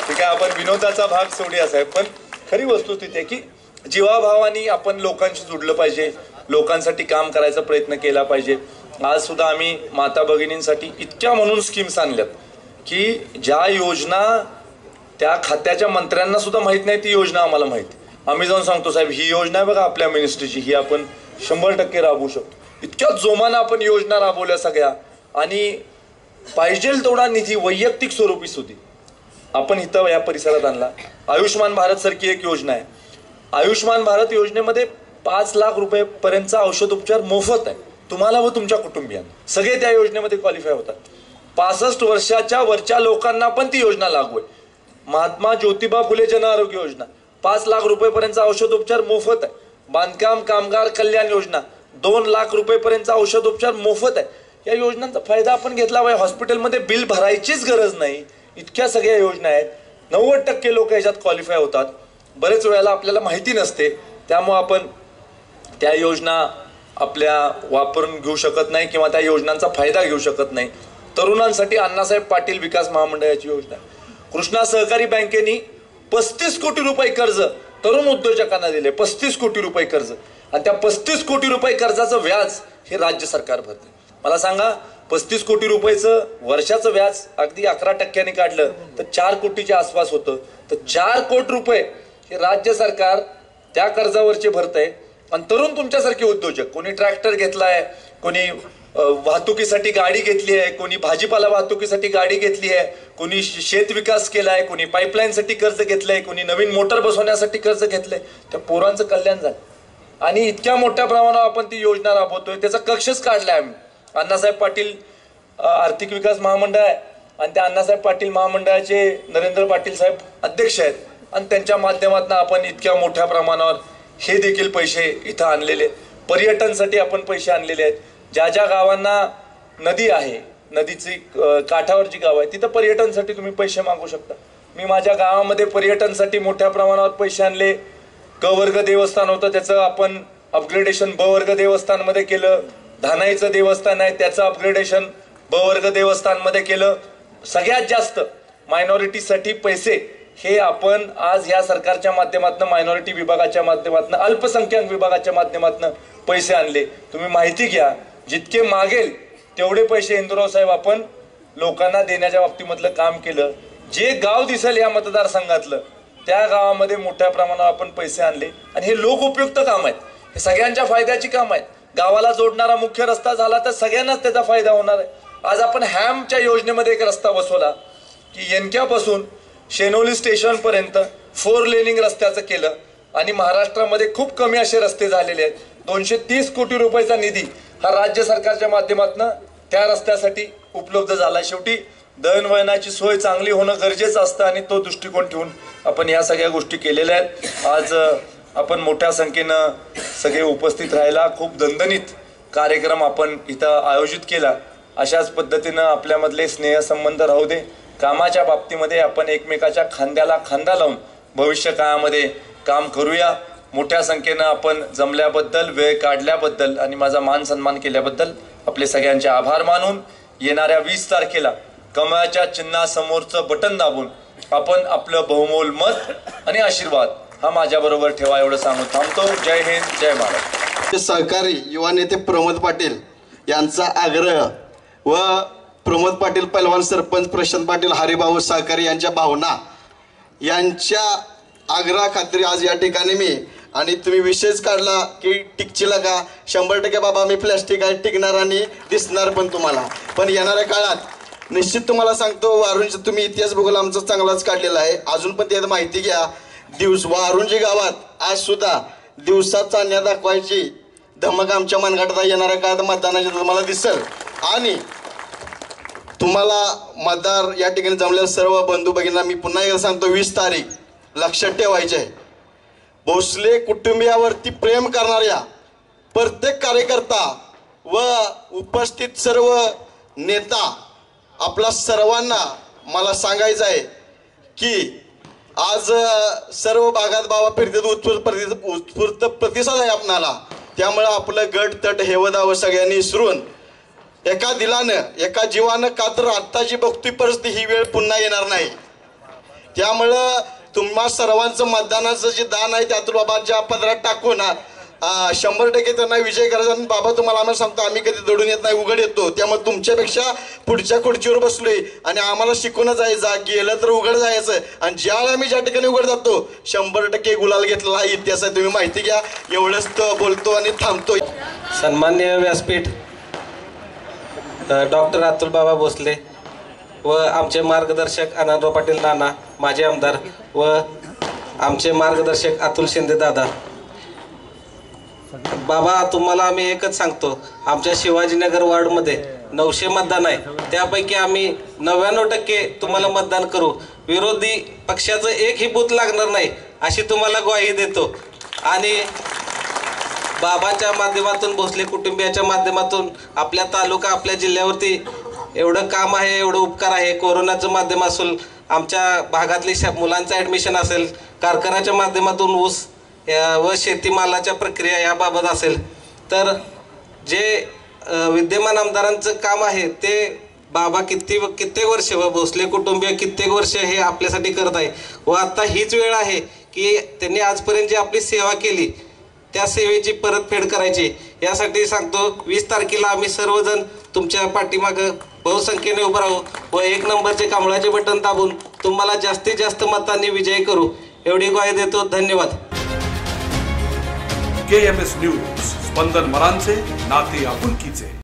ठीक आहे, आपण विनोदाचा भाग सोडूया साहेब, पण खरी वस्तुस्थिती आहे की जीवाभावानी आपण लोकांशी जुडलं पाहिजे, लोकांसाठी काम करायचा प्रयत्न केला पाहिजे. आज सुद्धा आम्ही माता भगिनींसाठी इतक्या म्हणून स्कीम्स आणल्यात की ज्या योजना त्या खात्याच्या मंत्र्यांना सुद्धा माहित नाही, ती योजना आम्हाला माहिती. आम्ही जाऊन सांगतो साहेब ही योजना आहे बघा आपल्या मिनिस्ट्रीची, ही आपण 100% राबवू शकतो. इतक्या जोमानं आपण योजना राबवल्या सगळ्या, आणि पाहिजेल तेवढा निधी वैयक्तिक स्वरूपी सुद्धा आपण इथं या परिसरात आणला. आयुष्यमान भारत सारखी एक योजना आहे. आयुष्यमान भारत योजनेमध्ये 5 लाख रुपयेपर्यंतचा औषधोपचार मोफत आहे तुम्हाला व तुमच्या कुटुंबियांना. सगळे त्या योजनेमध्ये क्वालिफाय होतात. 65 वर्षाच्या वरच्या लोकांना पण ती योजना लागू आहे. महात्मा ज्योतिबा फुले जन आरोग्य योजना 5 लाख रुपयेपर्यंतचा औषधोपचार मोफत आहे. बांधकाम कामगार कल्याण योजना 2 लाख रुपयेपर्यंतचा औषधोपचार मोफत आहे. या योजनांचा फायदा आपण घेतला पाहिजे. हॉस्पिटलमध्ये बिल भरायचीच गरज नाही, इतक्या सगळ्या योजना आहेत. 90% लोक ह्याच्यात क्वालिफाय होतात. बरेच वेळेला आपल्याला माहिती नसते, त्यामुळे आपण त्या योजना आपल्या वापरून घेऊ शकत नाही किंवा त्या योजनांचा फायदा घेऊ शकत नाही. तरुणांसाठी अण्णासाहेब पाटील विकास महामंडळाची योजना, कृष्णा सहकारी बँकेनी 35 कोटी रुपये कर्ज तरुण उद्योजकांना दिले. 35 कोटी रुपये कर्ज, आणि त्या 35 कोटी रुपये कर्जाचं व्याज हे राज्य सरकार भरते. मला सांगा 35 कोटी रुपयाचं वर्षाचं व्याज अगदी 11% काढलं तर 4 कोटीच्या आसपास होतं. तर 4 कोटी रुपये हे राज्य सरकार त्या कर्जावरचे भरतंय. आणि तरुण तुमच्यासारखे उद्योजक, कोणी ट्रॅक्टर घेतलाय, कोणी वाहतुकीसाठी गाडी घेतली आहे, कोणी भाजीपाला वाहतुकीसाठी गाडी घेतली आहे, कोणी शेत विकास केलाय, कोणी पाईपलाईनसाठी कर्ज घेतलंय, कोणी नवीन मोटर बसवण्यासाठी कर्ज घेतलंय. त्या पोरांचं कल्याण झालं आणि इतक्या मोठ्या प्रमाणावर आपण ती योजना राबवतोय. त्याचा कक्षच काढलाय आम्ही. अण्णासाहेब पाटील आर्थिक विकास महामंडळ आहे आणि त्या अण्णासाहेब पाटील महामंडळाचे नरेंद्र पाटील साहेब अध्यक्ष आहेत आणि त्यांच्या माध्यमातून आपण इतक्या मोठ्या प्रमाणावर हे देखील पैसे इथं आणलेले. पर्यटनसाठी आपण पैसे आणलेले आहेत. ज्या ज्या गावांना नदी आहे, नदीची काठावर जी गाव आहे तिथं पर्यटनसाठी तुम्ही पैसे मागू शकता. मी माझ्या गावामध्ये पर्यटनसाठी मोठ्या प्रमाणावर पैसे आणले. क वर्ग देवस्थान होतं त्याचं आपण अपग्रेडेशन ब वर्ग देवस्थानमध्ये केलं. धानाईचं देवस्थान आहे त्याचं अपग्रेडेशन ब वर्ग देवस्थानमध्ये केलं. सगळ्यात जास्त मायनॉरिटीसाठी पैसे हे आपण आज या सरकारच्या माध्यमातून, मायनॉरिटी विभागाच्या माध्यमातून, अल्पसंख्याक विभागाच्या माध्यमातून पैसे आणले. तुम्ही माहिती घ्या, जितके मागेल तेवढे पैसे इंदुराव साहेब आपण लोकांना देण्याच्या बाबतीमधलं काम केलं. जे गाव दिसेल या मतदारसंघातलं त्या गावामध्ये मोठ्या प्रमाणावर आपण पैसे आणले आणि हे लोकउपयुक्त काम आहेत. हे सगळ्यांच्या फायद्याची काम आहेत. गावाला जोडणारा मुख्य रस्ता झाला तर सगळ्यांनाच त्याचा फायदा होणार आहे. आज आपण हॅमच्या योजनेमध्ये एक रस्ता बसवला की यनक्यापासून शेनोली स्टेशन पर्यंत 4 लेनिंग रस्त्याचं केलं आणि महाराष्ट्रामध्ये खूप कमी असे रस्ते झालेले आहेत. 230 कोटी रुपयाचा निधी हा राज्य सरकारच्या माध्यमातून त्या रस्त्यासाठी उपलब्ध झाला. शेवटी दळणवळणाची सोय चांगली होणं गरजेचं असतं आणि तो दृष्टिकोन ठेवून आपण या सगळ्या गोष्टी केलेल्या आहेत. आज आपण मोठ्या संख्येनं सगळे उपस्थित राहायला, खूप दणदणीत कार्यक्रम आपण इथं आयोजित केला. अशाच पद्धतीनं आपल्यामधले स्नेहसंबंध राहू दे. कामाच्या बाबतीमध्ये आपण एकमेकाच्या खांद्याला खांदा लावून भविष्य काळामध्ये काम करूया. मोठ्या संख्येनं आपण जमल्याबद्दल, वेळ काढल्याबद्दल आणि माझा मान सन्मान केल्याबद्दल आपले सगळ्यांचे आभार मानून येणाऱ्या 20 तारखेला कमळाच्या चिन्हासमोरचं बटन दाबून आपण आपलं बहुमोल मत आणि आशीर्वाद हा माझ्याबरोबर ठेवा एवढं सांगून थांबतो. जय हिंद, जय महाराष्ट्र. सहकारी युवा नेते प्रमोद पाटील यांचा आग्रह व प्रमोद पाटील पैलवान सरपंच प्रशांत पाटील हरिभाऊ सहकारी यांच्या भावना यांच्या आग्रह खात्री आज या ठिकाणी मी, आणि तुम्ही विषयच काढला की टिकचिला का, 100% बाबा मी प्लॅस्टिक आहे, टिकणार आणि दिसणार पण तुम्हाला. पण येणाऱ्या काळात निश्चित तुम्हाला सांगतो, वारुंजी तुम्ही इतिहास भूगोल आमचा चांगलाच काढलेला आहे. अजून पण त्यात माहिती घ्या. वारुंजी गावात आज सुद्धा दिवसात चांदण्या दाखवायची धमक आमच्या मनगटात येणाऱ्या काळात मतदानाची तुम्हाला दिसेल. आणि तुम्हाला मतदार या ठिकाणी जमलेल्या सर्व बंधू भगिनींना मी पुन्हा एकदा सांगतो, 20 तारीख लक्षात ठेवायचे आहे. भोसले कुटुंबियावरती प्रेम करणाऱ्या प्रत्येक कार्यकर्ता व उपस्थित सर्व नेता आपला सर्वांना मला सांगायचं आहे की आज सर्व भागात बाबा फिरतात, उत्स्फूर्त प्रतिसाद आहे आपणाला. त्यामुळं आपलं गट तट हेवदावं सगळ्यांनी विसरून एका दिलानं, एका जीवानं, का तर आत्ताची बघतोय परिस्थिती ही वेळ पुन्हा येणार नाही. त्यामुळं तुम्हा सर्वांचं मतदानाचं जे दान आहे त्यातून बाबाच्या पदरात टाकून 100% त्यांना विजय करायचा. आणि बाबा तुम्हाला आम्हाला सांगतो, आम्ही कधी दडून येत नाही, उघड येतो. त्यामुळे तुमच्यापेक्षा पुढच्या खुर्चीवर बसलोय आणि आम्हाला शिकूनच आहे, गेलं तर उघड जायचं. आणि ज्यावेळेला आम्ही ज्या ठिकाणी उघड जातो 100% गुलाल घेतलेला हा इतिहास आहे. तुम्ही माहिती घ्या. एवढंच तो बोलतो आणि थांबतो. सन्माननीय व्यासपीठ डॉक्टर अतुल बाबा भोसले व आमचे मार्गदर्शक आनंदराव पाटील नाना, माजी आमदार, व आमचे मार्गदर्शक अतुल शिंदे दादा. बाबा तुम्हाला आम्ही एकच सांगतो, आमच्या शिवाजीनगर वार्डमध्ये 900 मतदान आहे. त्यापैकी आम्ही 99% तुम्हाला मतदान करू. विरोधी पक्षाचं एकही बूथ लागणार नाही अशी तुम्हाला ग्वाही देतो. आणि बाबाच्या माध्यमातून, भोसले कुटुंबियाच्या माध्यमातून आपल्या तालुका, आपल्या जिल्ह्यावरती एवढं काम आहे, एवढं उपकार आहे. कोरोनाचं माध्यम असेल, आमच्या भागातली मुलांचं ॲडमिशन असेल, कारखान्याच्या माध्यमातून ऊस व शेतीमालाच्या प्रक्रिया याबाबत असेल, तर जे विद्यमान आमदारांचं काम आहे ते बाबा कित्येक वर्ष व भोसले कुटुंबीय कित्येक वर्ष हे आपल्यासाठी करत आहे. व आता हीच वेळ आहे की त्यांनी आजपर्यंत जी आपली सेवा केली त्या सेवेची परतफेड करायची. यासाठी सांगतो 20 तारखेला आम्ही सर्वजण तुमच्या पाठीमागं बहुसंख्येने उभं राहू व 1 नंबरचे कमळाचे बटन दाबून तुम्हाला जास्तीत जास्त मतांनी विजयी करू, एवढी ग्वाही देतो. धन्यवाद. KMS न्यूज, स्पंदन मरांचे, नाते आपुलकीचे.